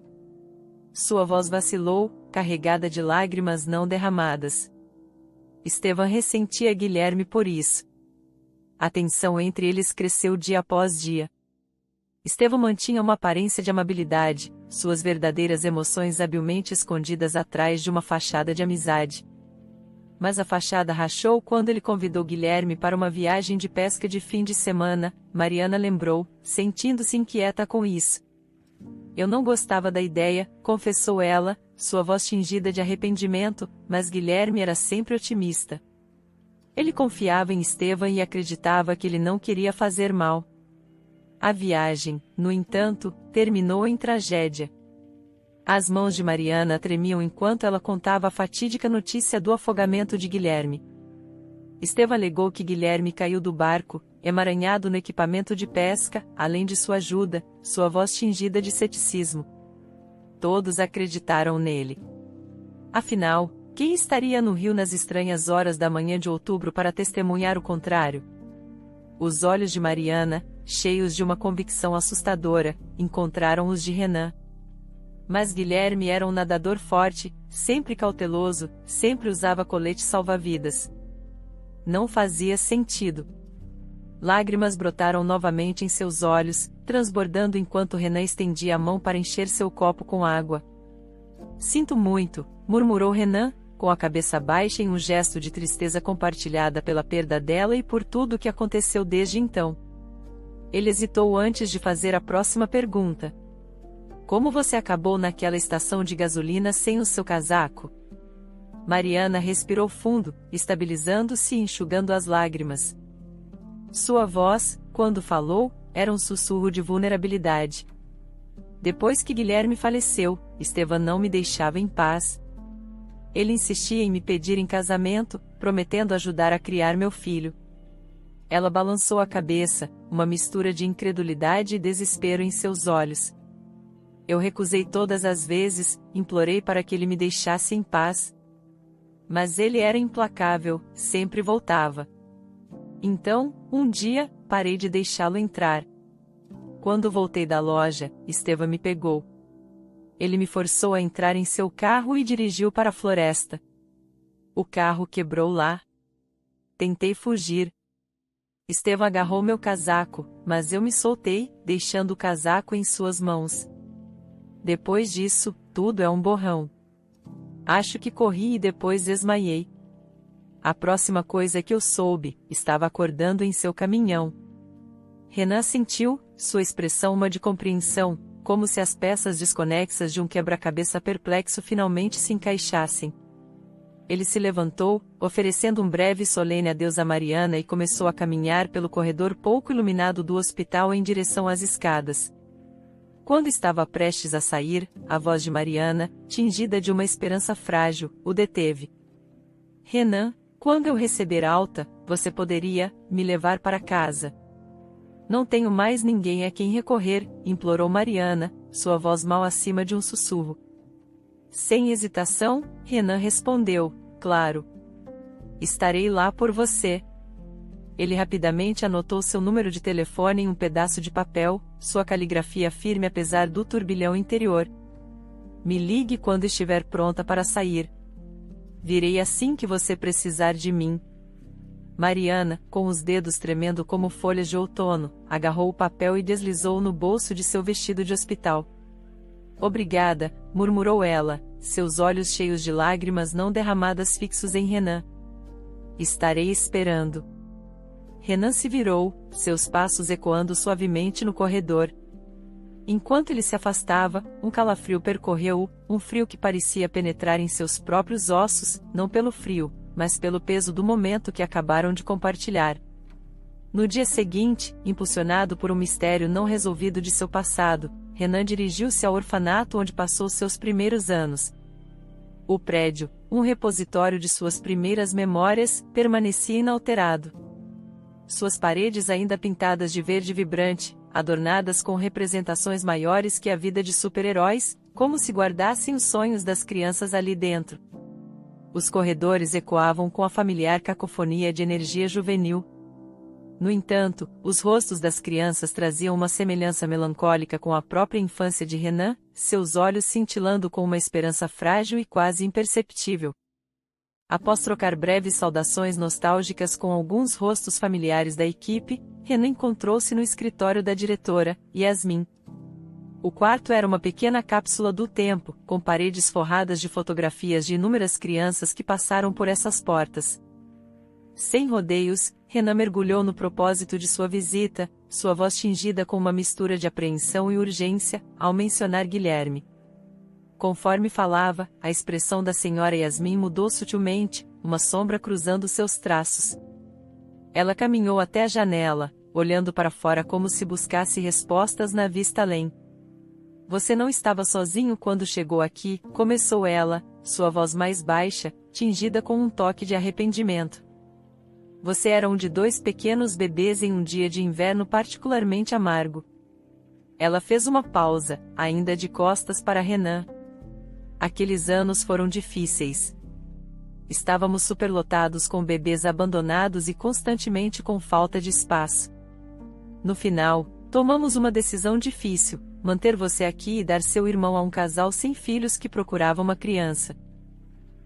Speaker 1: Sua voz vacilou, carregada de lágrimas não derramadas. Estevão ressentia Guilherme por isso. A tensão entre eles cresceu dia após dia. Estevão mantinha uma aparência de amabilidade, suas verdadeiras emoções habilmente escondidas atrás de uma fachada de amizade. Mas a fachada rachou quando ele convidou Guilherme para uma viagem de pesca de fim de semana, Mariana lembrou, sentindo-se inquieta com isso. "Eu não gostava da ideia", confessou ela, sua voz tingida de arrependimento, mas Guilherme era sempre otimista. Ele confiava em Estevão e acreditava que ele não queria fazer mal. A viagem, no entanto, terminou em tragédia. As mãos de Mariana tremiam enquanto ela contava a fatídica notícia do afogamento de Guilherme. Estevão alegou que Guilherme caiu do barco, emaranhado no equipamento de pesca, além de sua ajuda, sua voz tingida de ceticismo. Todos acreditaram nele. Afinal, quem estaria no rio nas estranhas horas da manhã de outubro para testemunhar o contrário? Os olhos de Mariana, cheios de uma convicção assustadora, encontraram os de Renan. Mas Guilherme era um nadador forte, sempre cauteloso, sempre usava colete salva-vidas. Não fazia sentido. Lágrimas brotaram novamente em seus olhos, transbordando enquanto Renan estendia a mão para encher seu copo com água. Sinto muito, murmurou Renan, com a cabeça baixa em um gesto de tristeza compartilhada pela perda dela e por tudo o que aconteceu desde então. Ele hesitou antes de fazer a próxima pergunta. Como você acabou naquela estação de gasolina sem o seu casaco? Mariana respirou fundo, estabilizando-se e enxugando as lágrimas. Sua voz, quando falou, era um sussurro de vulnerabilidade. Depois que Guilherme faleceu, Estevan não me deixava em paz. Ele insistia em me pedir em casamento, prometendo ajudar a criar meu filho. Ela balançou a cabeça, uma mistura de incredulidade e desespero em seus olhos. Eu recusei todas as vezes, implorei para que ele me deixasse em paz. Mas ele era implacável, sempre voltava. Então, um dia, parei de deixá-lo entrar. Quando voltei da loja, Estevan me pegou. Ele me forçou a entrar em seu carro e dirigiu para a floresta. O carro quebrou lá. Tentei fugir. Estevan agarrou meu casaco, mas eu me soltei, deixando o casaco em suas mãos. Depois disso, tudo é um borrão. Acho que corri e depois desmaiei. A próxima coisa que eu soube, estava acordando em seu caminhão. Renan sentiu, sua expressão uma de compreensão, como se as peças desconexas de um quebra-cabeça perplexo finalmente se encaixassem. Ele se levantou, oferecendo um breve e solene adeus a Mariana e começou a caminhar pelo corredor pouco iluminado do hospital em direção às escadas. Quando estava prestes a sair, a voz de Mariana, tingida de uma esperança frágil, o deteve. Renan, quando eu receber alta, você poderia me levar para casa. Não tenho mais ninguém a quem recorrer, implorou Mariana, sua voz mal acima de um sussurro. Sem hesitação, Renan respondeu, claro. Estarei lá por você. Ele rapidamente anotou seu número de telefone em um pedaço de papel, sua caligrafia firme apesar do turbilhão interior. Me ligue quando estiver pronta para sair. Virei assim que você precisar de mim. Mariana, com os dedos tremendo como folhas de outono, agarrou o papel e deslizou-o no bolso de seu vestido de hospital. Obrigada, murmurou ela, seus olhos cheios de lágrimas não derramadas fixos em Renan. Estarei esperando. Renan se virou, seus passos ecoando suavemente no corredor. Enquanto ele se afastava, um calafrio percorreu-o, um frio que parecia penetrar em seus próprios ossos, não pelo frio, mas pelo peso do momento que acabaram de compartilhar. No dia seguinte, impulsionado por um mistério não resolvido de seu passado, Renan dirigiu-se ao orfanato onde passou seus primeiros anos. O prédio, um repositório de suas primeiras memórias, permanecia inalterado. Suas paredes ainda pintadas de verde vibrante, adornadas com representações maiores que a vida de super-heróis, como se guardassem os sonhos das crianças ali dentro. Os corredores ecoavam com a familiar cacofonia de energia juvenil. No entanto, os rostos das crianças traziam uma semelhança melancólica com a própria infância de Renan, seus olhos cintilando com uma esperança frágil e quase imperceptível. Após trocar breves saudações nostálgicas com alguns rostos familiares da equipe, Renan encontrou-se no escritório da diretora, Yasmin. O quarto era uma pequena cápsula do tempo, com paredes forradas de fotografias de inúmeras crianças que passaram por essas portas. Sem rodeios, Renan mergulhou no propósito de sua visita, sua voz tingida com uma mistura de apreensão e urgência, ao mencionar Guilherme. Conforme falava, a expressão da senhora Yasmin mudou sutilmente, uma sombra cruzando seus traços. Ela caminhou até a janela, olhando para fora como se buscasse respostas na vista além. Você não estava sozinho quando chegou aqui, começou ela, sua voz mais baixa, tingida com um toque de arrependimento. Você era um de 2 pequenos bebês em um dia de inverno particularmente amargo. Ela fez uma pausa, ainda de costas para Renan. Aqueles anos foram difíceis. Estávamos superlotados com bebês abandonados e constantemente com falta de espaço. No final, tomamos uma decisão difícil: manter você aqui e dar seu irmão a um casal sem filhos que procurava uma criança.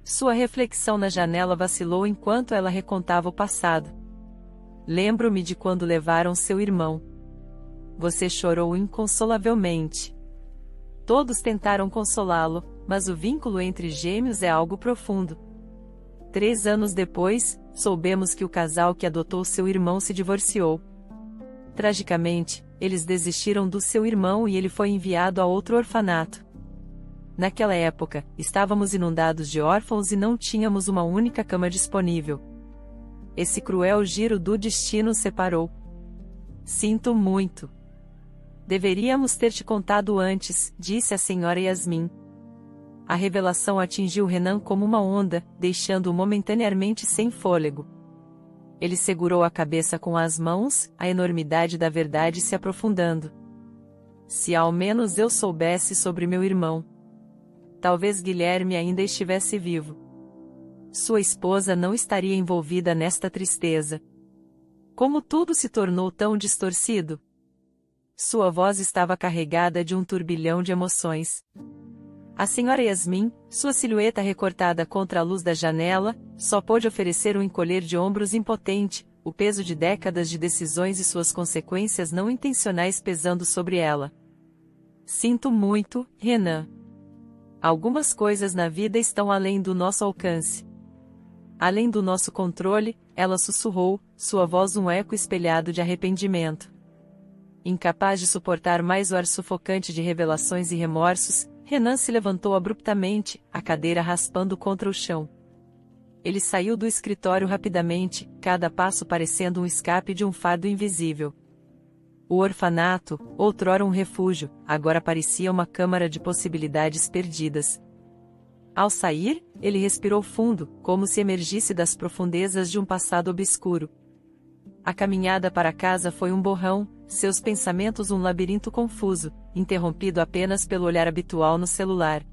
Speaker 1: Sua reflexão na janela vacilou enquanto ela recontava o passado. Lembro-me de quando levaram seu irmão. Você chorou inconsolavelmente. Todos tentaram consolá-lo, mas o vínculo entre gêmeos é algo profundo. 3 anos depois, soubemos que o casal que adotou seu irmão se divorciou. Tragicamente, eles desistiram do seu irmão e ele foi enviado a outro orfanato. Naquela época, estávamos inundados de órfãos e não tínhamos uma única cama disponível. Esse cruel giro do destino separou. Sinto muito. Deveríamos ter te contado antes, disse a senhora Yasmin. A revelação atingiu Renan como uma onda, deixando-o momentaneamente sem fôlego. Ele segurou a cabeça com as mãos, a enormidade da verdade se aprofundando. Se ao menos eu soubesse sobre meu irmão. Talvez Guilherme ainda estivesse vivo. Sua esposa não estaria envolvida nesta tristeza. Como tudo se tornou tão distorcido? Sua voz estava carregada de um turbilhão de emoções. A senhora Yasmin, sua silhueta recortada contra a luz da janela, só pôde oferecer um encolher de ombros impotente, o peso de décadas de decisões e suas consequências não intencionais pesando sobre ela. Sinto muito, Renan. Algumas coisas na vida estão além do nosso alcance. Além do nosso controle, ela sussurrou, sua voz um eco espelhado de arrependimento. Incapaz de suportar mais o ar sufocante de revelações e remorsos, Renan se levantou abruptamente, a cadeira raspando contra o chão. Ele saiu do escritório rapidamente, cada passo parecendo um escape de um fardo invisível. O orfanato, outrora um refúgio, agora parecia uma câmara de possibilidades perdidas. Ao sair, ele respirou fundo, como se emergisse das profundezas de um passado obscuro. A caminhada para casa foi um borrão, seus pensamentos um labirinto confuso, interrompido apenas pelo olhar habitual no celular.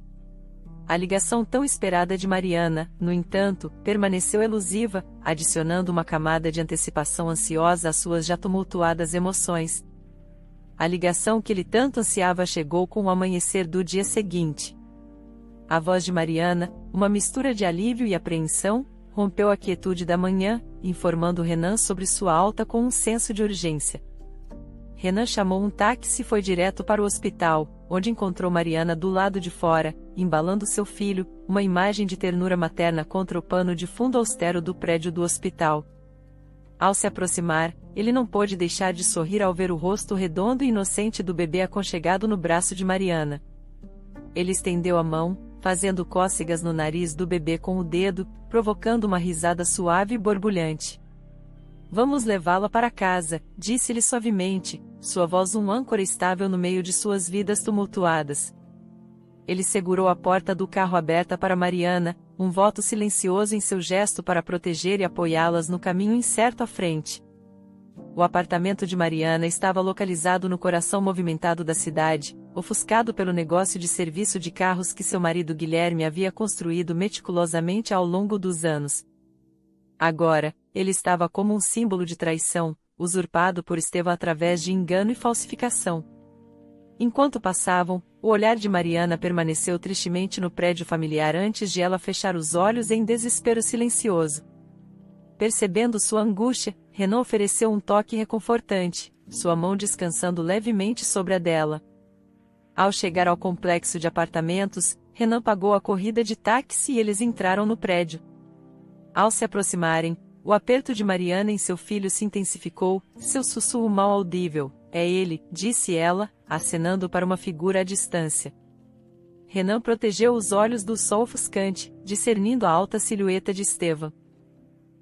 Speaker 1: A ligação tão esperada de Mariana, no entanto, permaneceu elusiva, adicionando uma camada de antecipação ansiosa às suas já tumultuadas emoções. A ligação que ele tanto ansiava chegou com o amanhecer do dia seguinte. A voz de Mariana, uma mistura de alívio e apreensão, rompeu a quietude da manhã, informando Renan sobre sua alta com um senso de urgência. Renan chamou um táxi e foi direto para o hospital, onde encontrou Mariana do lado de fora, embalando seu filho, uma imagem de ternura materna contra o pano de fundo austero do prédio do hospital. Ao se aproximar, ele não pôde deixar de sorrir ao ver o rosto redondo e inocente do bebê aconchegado no braço de Mariana. Ele estendeu a mão, fazendo cócegas no nariz do bebê com o dedo, provocando uma risada suave e borbulhante. Vamos levá-la para casa, disse-lhe suavemente, sua voz um âncora estável no meio de suas vidas tumultuadas. Ele segurou a porta do carro aberta para Mariana, um voto silencioso em seu gesto para proteger e apoiá-las no caminho incerto à frente. O apartamento de Mariana estava localizado no coração movimentado da cidade, ofuscado pelo negócio de serviço de carros que seu marido Guilherme havia construído meticulosamente ao longo dos anos. Agora, ele estava como um símbolo de traição, usurpado por Estevão através de engano e falsificação. Enquanto passavam, o olhar de Mariana permaneceu tristemente no prédio familiar antes de ela fechar os olhos em desespero silencioso. Percebendo sua angústia, Renan ofereceu um toque reconfortante, sua mão descansando levemente sobre a dela. Ao chegar ao complexo de apartamentos, Renan pagou a corrida de táxi e eles entraram no prédio. Ao se aproximarem, o aperto de Mariana em seu filho se intensificou, seu sussurro mal audível. É ele, disse ela, acenando para uma figura à distância. Renan protegeu os olhos do sol ofuscante, discernindo a alta silhueta de Estevão.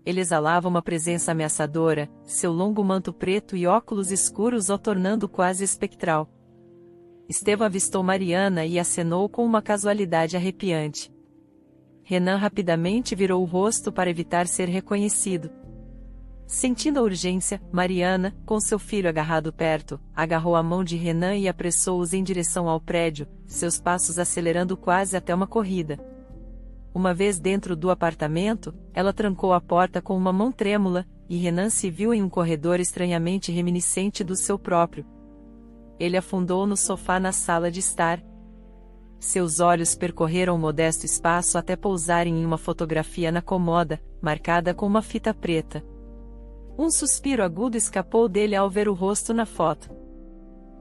Speaker 1: Ele exalava uma presença ameaçadora, seu longo manto preto e óculos escuros o tornando quase espectral. Estevão avistou Mariana e acenou com uma casualidade arrepiante. Renan rapidamente virou o rosto para evitar ser reconhecido. Sentindo a urgência, Mariana, com seu filho agarrado perto, agarrou a mão de Renan e apressou-os em direção ao prédio, seus passos acelerando quase até uma corrida. Uma vez dentro do apartamento, ela trancou a porta com uma mão trêmula, e Renan se viu em um corredor estranhamente reminiscente do seu próprio. Ele afundou no sofá na sala de estar. Seus olhos percorreram o modesto espaço até pousarem em uma fotografia na cômoda, marcada com uma fita preta. Um suspiro agudo escapou dele ao ver o rosto na foto.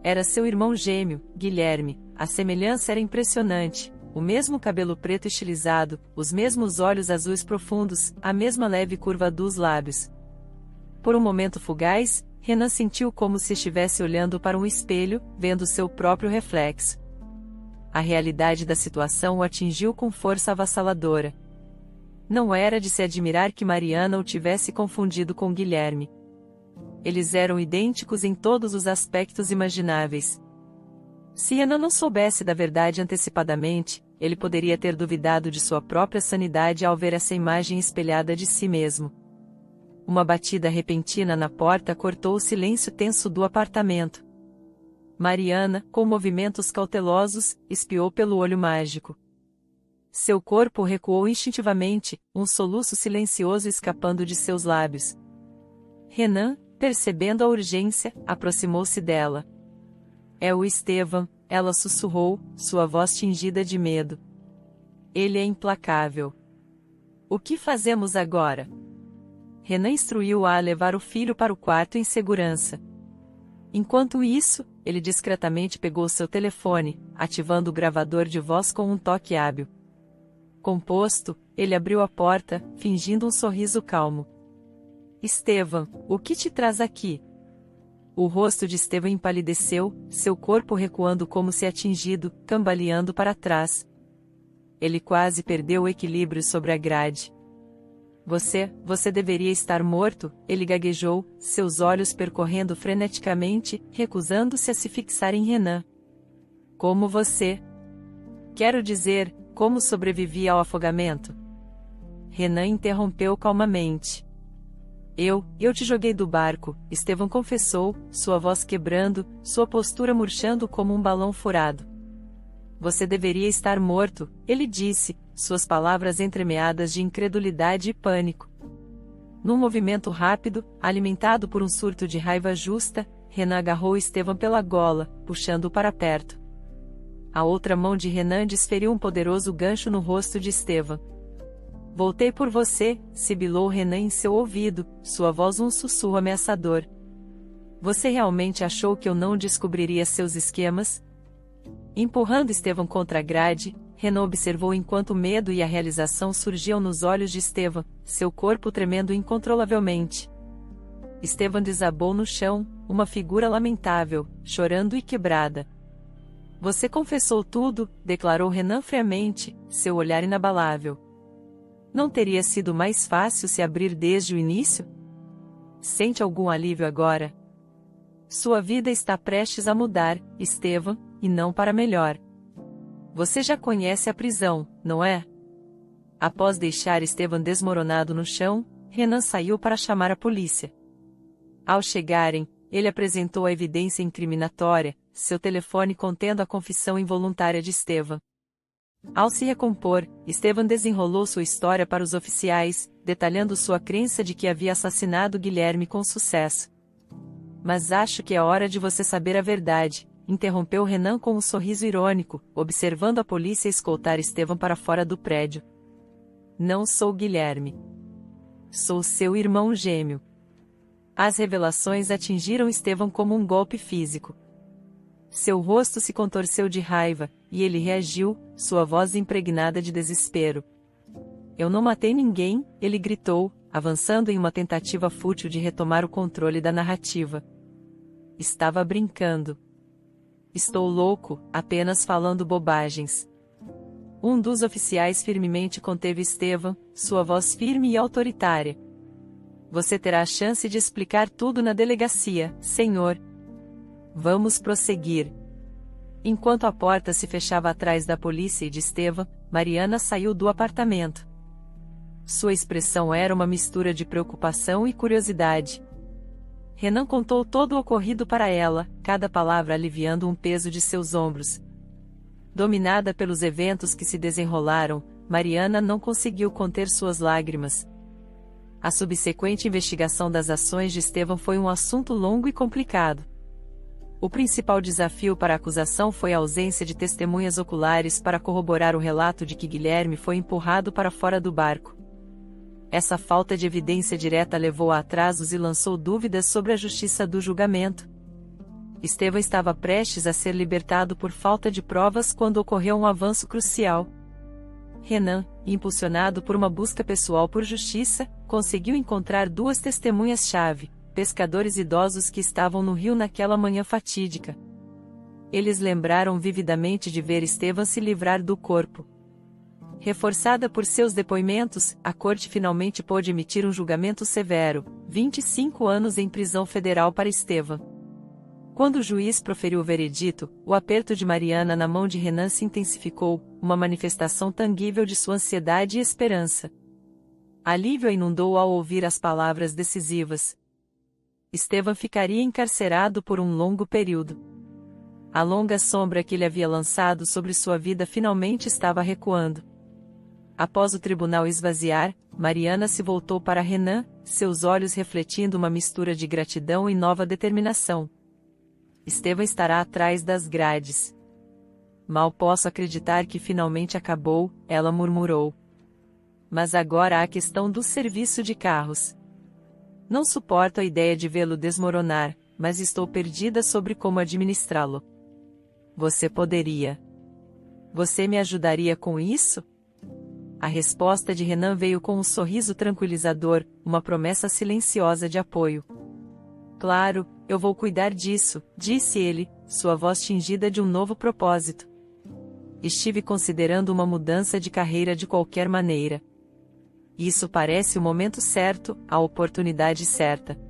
Speaker 1: Era seu irmão gêmeo, Guilherme. A semelhança era impressionante. O mesmo cabelo preto estilizado, os mesmos olhos azuis profundos, a mesma leve curva dos lábios. Por um momento fugaz, Renan sentiu como se estivesse olhando para um espelho, vendo seu próprio reflexo. A realidade da situação o atingiu com força avassaladora. Não era de se admirar que Mariana o tivesse confundido com Guilherme. Eles eram idênticos em todos os aspectos imagináveis. Se Renan não soubesse da verdade antecipadamente, ele poderia ter duvidado de sua própria sanidade ao ver essa imagem espelhada de si mesmo. Uma batida repentina na porta cortou o silêncio tenso do apartamento. Mariana, com movimentos cautelosos, espiou pelo olho mágico. Seu corpo recuou instintivamente, um soluço silencioso escapando de seus lábios. Renan, percebendo a urgência, aproximou-se dela. É o Estevão, ela sussurrou, sua voz tingida de medo. Ele é implacável. O que fazemos agora? Renan instruiu-a a levar o filho para o quarto em segurança. Enquanto isso, ele discretamente pegou seu telefone, ativando o gravador de voz com um toque hábil. Composto, ele abriu a porta, fingindo um sorriso calmo. Estevão, o que te traz aqui? O rosto de Estevão empalideceu, seu corpo recuando como se atingido, cambaleando para trás. Ele quase perdeu o equilíbrio sobre a grade. Você deveria estar morto, ele gaguejou, seus olhos percorrendo freneticamente, recusando-se a se fixar em Renan. Como você? Quero dizer, como sobrevivi ao afogamento? Renan interrompeu calmamente. Eu te joguei do barco, Estevão confessou, sua voz quebrando, sua postura murchando como um balão furado. Você deveria estar morto, ele disse, suas palavras entremeadas de incredulidade e pânico. Num movimento rápido, alimentado por um surto de raiva justa, Renan agarrou Estevão pela gola, puxando-o para perto. A outra mão de Renan desferiu um poderoso gancho no rosto de Estevão. Voltei por você, sibilou Renan em seu ouvido, sua voz um sussurro ameaçador. Você realmente achou que eu não descobriria seus esquemas? Empurrando Estevão contra a grade, Renan observou enquanto o medo e a realização surgiam nos olhos de Estevão, seu corpo tremendo incontrolavelmente. Estevão desabou no chão, uma figura lamentável, chorando e quebrada. Você confessou tudo, declarou Renan friamente, seu olhar inabalável. Não teria sido mais fácil se abrir desde o início? Sente algum alívio agora? Sua vida está prestes a mudar, Estevão, e não para melhor. Você já conhece a prisão, não é? Após deixar Estevão desmoronado no chão, Renan saiu para chamar a polícia. Ao chegarem, ele apresentou a evidência incriminatória, seu telefone contendo a confissão involuntária de Estevão. Ao se recompor, Estevão desenrolou sua história para os oficiais, detalhando sua crença de que havia assassinado Guilherme com sucesso. Mas acho que é hora de você saber a verdade, interrompeu Renan com um sorriso irônico, observando a polícia escoltar Estevão para fora do prédio. Não sou Guilherme. Sou seu irmão gêmeo. As revelações atingiram Estevão como um golpe físico. Seu rosto se contorceu de raiva, e ele reagiu, sua voz impregnada de desespero. Eu não matei ninguém, ele gritou, avançando em uma tentativa fútil de retomar o controle da narrativa. Estava brincando. Estou louco, apenas falando bobagens. Um dos oficiais firmemente conteve Estevão, sua voz firme e autoritária. Você terá a chance de explicar tudo na delegacia, senhor. Vamos prosseguir. Enquanto a porta se fechava atrás da polícia e de Estevão, Mariana saiu do apartamento. Sua expressão era uma mistura de preocupação e curiosidade. Renan contou todo o ocorrido para ela, cada palavra aliviando um peso de seus ombros. Dominada pelos eventos que se desenrolaram, Mariana não conseguiu conter suas lágrimas. A subsequente investigação das ações de Estevão foi um assunto longo e complicado. O principal desafio para a acusação foi a ausência de testemunhas oculares para corroborar o relato de que Guilherme foi empurrado para fora do barco. Essa falta de evidência direta levou a atrasos e lançou dúvidas sobre a justiça do julgamento. Estevão estava prestes a ser libertado por falta de provas quando ocorreu um avanço crucial. Renan, impulsionado por uma busca pessoal por justiça, conseguiu encontrar duas testemunhas-chave, pescadores idosos que estavam no rio naquela manhã fatídica. Eles lembraram vividamente de ver Estevão se livrar do corpo. Reforçada por seus depoimentos, a corte finalmente pôde emitir um julgamento severo, 25 anos em prisão federal para Estevão. Quando o juiz proferiu o veredito, o aperto de Mariana na mão de Renan se intensificou, uma manifestação tangível de sua ansiedade e esperança. Alívio a inundou ao ouvir as palavras decisivas. Estevão ficaria encarcerado por um longo período. A longa sombra que ele havia lançado sobre sua vida finalmente estava recuando. Após o tribunal esvaziar, Mariana se voltou para Renan, seus olhos refletindo uma mistura de gratidão e nova determinação. Estevão estará atrás das grades. Mal posso acreditar que finalmente acabou, ela murmurou. Mas agora há a questão do serviço de carros. Não suporto a ideia de vê-lo desmoronar, mas estou perdida sobre como administrá-lo. Você poderia. Você me ajudaria com isso? A resposta de Renan veio com um sorriso tranquilizador, uma promessa silenciosa de apoio. Claro, eu vou cuidar disso, disse ele, sua voz tingida de um novo propósito. Estive considerando uma mudança de carreira de qualquer maneira. Isso parece o momento certo, a oportunidade certa.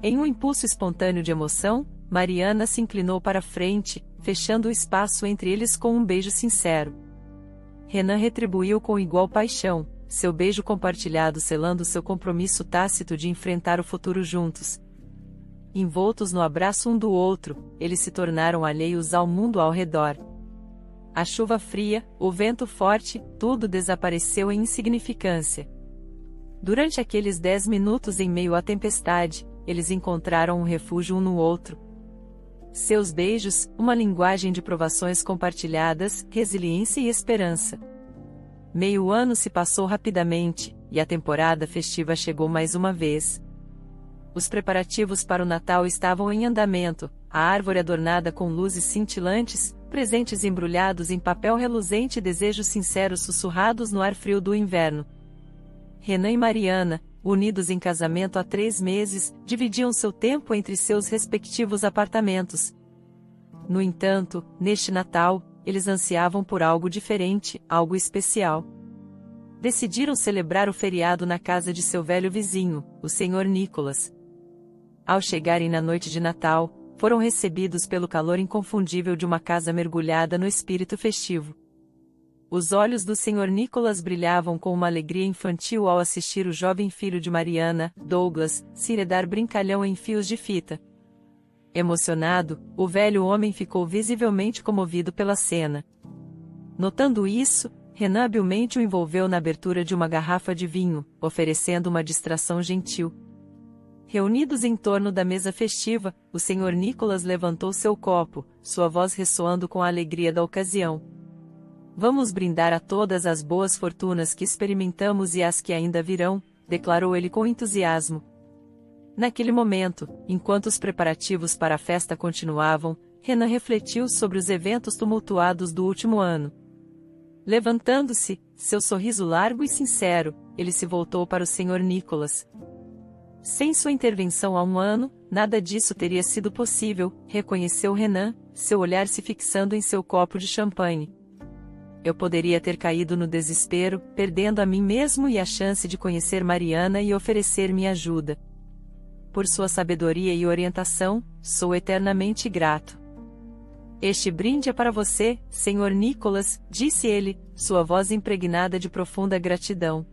Speaker 1: Em um impulso espontâneo de emoção, Mariana se inclinou para frente, fechando o espaço entre eles com um beijo sincero. Renan retribuiu com igual paixão, seu beijo compartilhado selando seu compromisso tácito de enfrentar o futuro juntos. Envoltos no abraço um do outro, eles se tornaram alheios ao mundo ao redor. A chuva fria, o vento forte, tudo desapareceu em insignificância. Durante aqueles 10 minutos em meio à tempestade, eles encontraram um refúgio um no outro. Seus beijos, uma linguagem de provações compartilhadas, resiliência e esperança. Meio ano se passou rapidamente, e a temporada festiva chegou mais uma vez. Os preparativos para o Natal estavam em andamento, a árvore adornada com luzes cintilantes, presentes embrulhados em papel reluzente e desejos sinceros sussurrados no ar frio do inverno. Renan e Mariana, unidos em casamento há 3 meses, dividiam seu tempo entre seus respectivos apartamentos. No entanto, neste Natal, eles ansiavam por algo diferente, algo especial. Decidiram celebrar o feriado na casa de seu velho vizinho, o Sr. Nicholas. Ao chegarem na noite de Natal, foram recebidos pelo calor inconfundível de uma casa mergulhada no espírito festivo. Os olhos do Sr. Nicholas brilhavam com uma alegria infantil ao assistir o jovem filho de Mariana, Douglas, se enredar brincalhão em fios de fita. Emocionado, o velho homem ficou visivelmente comovido pela cena. Notando isso, Renan habilmente o envolveu na abertura de uma garrafa de vinho, oferecendo uma distração gentil. Reunidos em torno da mesa festiva, o Sr. Nicholas levantou seu copo, sua voz ressoando com a alegria da ocasião. Vamos brindar a todas as boas fortunas que experimentamos e as que ainda virão, declarou ele com entusiasmo. Naquele momento, enquanto os preparativos para a festa continuavam, Renan refletiu sobre os eventos tumultuados do último ano. Levantando-se, seu sorriso largo e sincero, ele se voltou para o Sr. Nicholas. Sem sua intervenção há 1 ano, nada disso teria sido possível, reconheceu Renan, seu olhar se fixando em seu copo de champanhe. Eu poderia ter caído no desespero, perdendo a mim mesmo e a chance de conhecer Mariana e oferecer minha ajuda. Por sua sabedoria e orientação, sou eternamente grato. Este brinde é para você, Sr. Nicholas, disse ele, sua voz impregnada de profunda gratidão.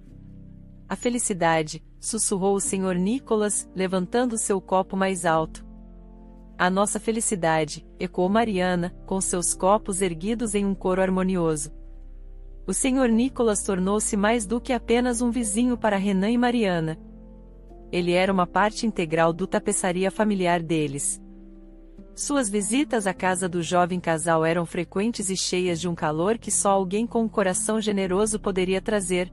Speaker 1: A felicidade, sussurrou o Sr. Nicholas, levantando seu copo mais alto. A nossa felicidade, ecoou Mariana, com seus copos erguidos em um coro harmonioso. O Sr. Nicholas tornou-se mais do que apenas um vizinho para Renan e Mariana. ele era uma parte integral do tapeçaria familiar deles. Suas visitas à casa do jovem casal eram frequentes e cheias de um calor que só alguém com um coração generoso poderia trazer.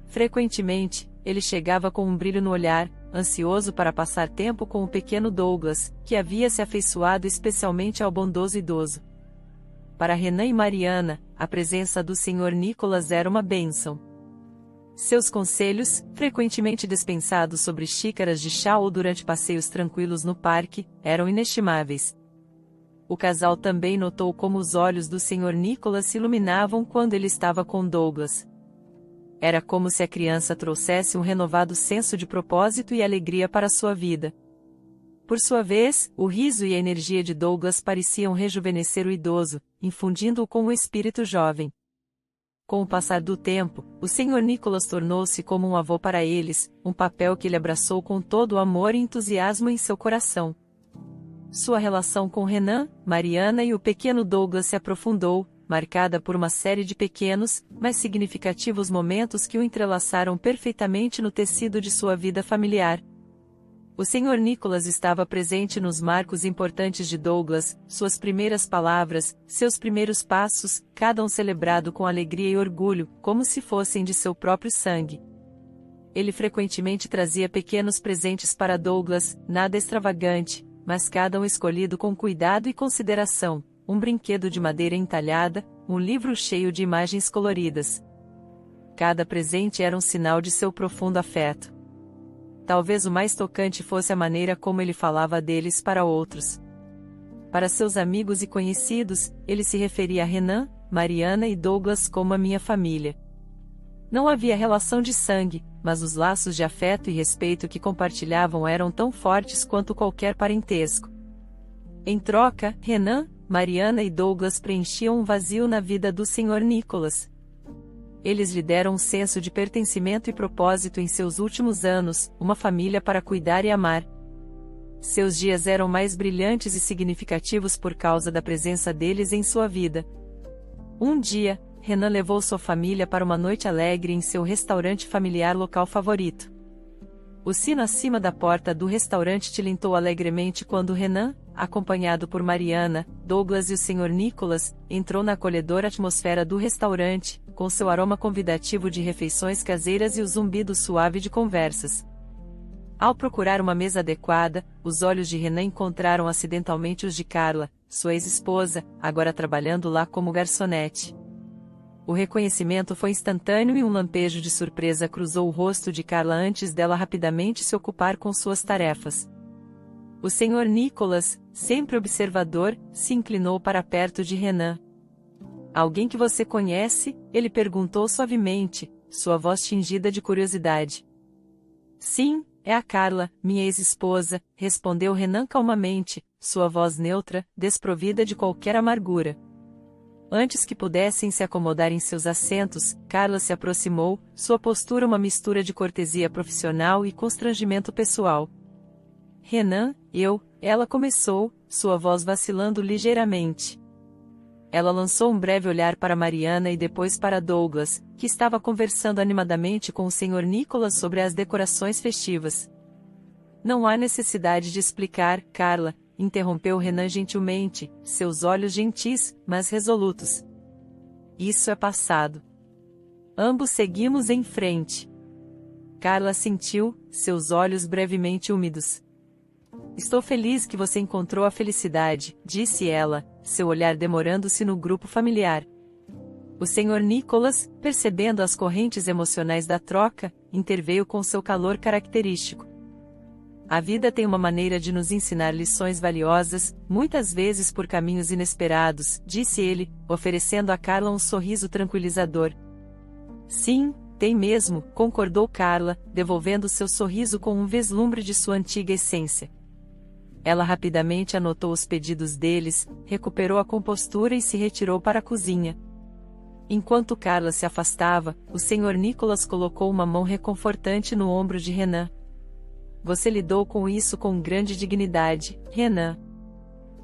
Speaker 1: Frequentemente, ele chegava com um brilho no olhar, ansioso para passar tempo com o pequeno Douglas, que havia se afeiçoado especialmente ao bondoso idoso. Para Renan e Mariana, a presença do Sr. Nicholas era uma bênção. Seus conselhos, frequentemente dispensados sobre xícaras de chá ou durante passeios tranquilos no parque, eram inestimáveis. O casal também notou como os olhos do Sr. Nicholas se iluminavam quando ele estava com Douglas. Era como se a criança trouxesse um renovado senso de propósito e alegria para sua vida. Por sua vez, o riso e a energia de Douglas pareciam rejuvenescer o idoso, infundindo-o com um espírito jovem. Com o passar do tempo, o Sr. Nicholas tornou-se como um avô para eles, um papel que ele abraçou com todo o amor e entusiasmo em seu coração. Sua relação com Renan, Mariana e o pequeno Douglas se aprofundou, marcada por uma série de pequenos, mas significativos momentos que o entrelaçaram perfeitamente no tecido de sua vida familiar. O Sr. Nicholas estava presente nos marcos importantes de Douglas, suas primeiras palavras, seus primeiros passos, cada um celebrado com alegria e orgulho, como se fossem de seu próprio sangue. Ele frequentemente trazia pequenos presentes para Douglas, nada extravagante, mas cada um escolhido com cuidado e consideração, um brinquedo de madeira entalhada, um livro cheio de imagens coloridas. Cada presente era um sinal de seu profundo afeto. Talvez o mais tocante fosse a maneira como ele falava deles para outros. Para seus amigos e conhecidos, ele se referia a Renan, Mariana e Douglas como a minha família. Não havia relação de sangue, mas os laços de afeto e respeito que compartilhavam eram tão fortes quanto qualquer parentesco. Em troca, Renan, Mariana e Douglas preenchiam um vazio na vida do Sr. Nicholas. Eles lhe deram um senso de pertencimento e propósito em seus últimos anos, uma família para cuidar e amar. Seus dias eram mais brilhantes e significativos por causa da presença deles em sua vida. Um dia, Renan levou sua família para uma noite alegre em seu restaurante familiar local favorito. O sino acima da porta do restaurante tilintou alegremente quando Renan, acompanhado por Mariana, Douglas e o Sr. Nicholas, entrou na acolhedora atmosfera do restaurante, com seu aroma convidativo de refeições caseiras e o zumbido suave de conversas. Ao procurar uma mesa adequada, os olhos de Renan encontraram acidentalmente os de Carla, sua ex-esposa, agora trabalhando lá como garçonete. O reconhecimento foi instantâneo e um lampejo de surpresa cruzou o rosto de Carla antes dela rapidamente se ocupar com suas tarefas. O Sr. Nicholas, sempre observador, se inclinou para perto de Renan. "Alguém que você conhece?" ele perguntou suavemente, sua voz tingida de curiosidade. "Sim, é a Carla, minha ex-esposa", respondeu Renan calmamente, sua voz neutra, desprovida de qualquer amargura. Antes que pudessem se acomodar em seus assentos, Carla se aproximou, sua postura uma mistura de cortesia profissional e constrangimento pessoal. "Renan, ela começou", sua voz vacilando ligeiramente. Ela lançou um breve olhar para Mariana e depois para Douglas, que estava conversando animadamente com o Sr. Nicholas sobre as decorações festivas. "Não há necessidade de explicar, Carla", interrompeu Renan gentilmente, seus olhos gentis, mas resolutos. "Isso é passado. Ambos seguimos em frente." Carla assentiu, seus olhos brevemente úmidos. "Estou feliz que você encontrou a felicidade", disse ela, seu olhar demorando-se no grupo familiar. O Sr. Nicholas, percebendo as correntes emocionais da troca, interveio com seu calor característico. "A vida tem uma maneira de nos ensinar lições valiosas, muitas vezes por caminhos inesperados", disse ele, oferecendo a Carla um sorriso tranquilizador. "Sim, tem mesmo", concordou Carla, devolvendo seu sorriso com um vislumbre de sua antiga essência. Ela rapidamente anotou os pedidos deles, recuperou a compostura e se retirou para a cozinha. Enquanto Carla se afastava, o Sr. Nicholas colocou uma mão reconfortante no ombro de Renan. "Você lidou com isso com grande dignidade, Renan.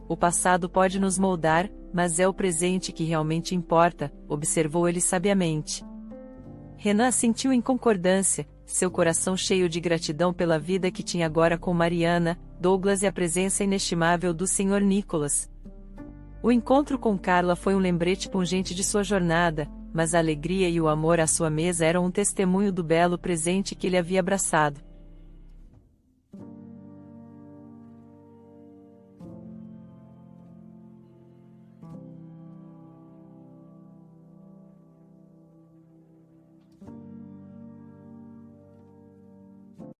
Speaker 1: O passado pode nos moldar, mas é o presente que realmente importa", observou ele sabiamente. Renan assentiu em concordância, seu coração cheio de gratidão pela vida que tinha agora com Mariana, Douglas e a presença inestimável do Sr. Nicholas. O encontro com Carla foi um lembrete pungente de sua jornada, mas a alegria e o amor à sua mesa eram um testemunho do belo presente que ele havia abraçado.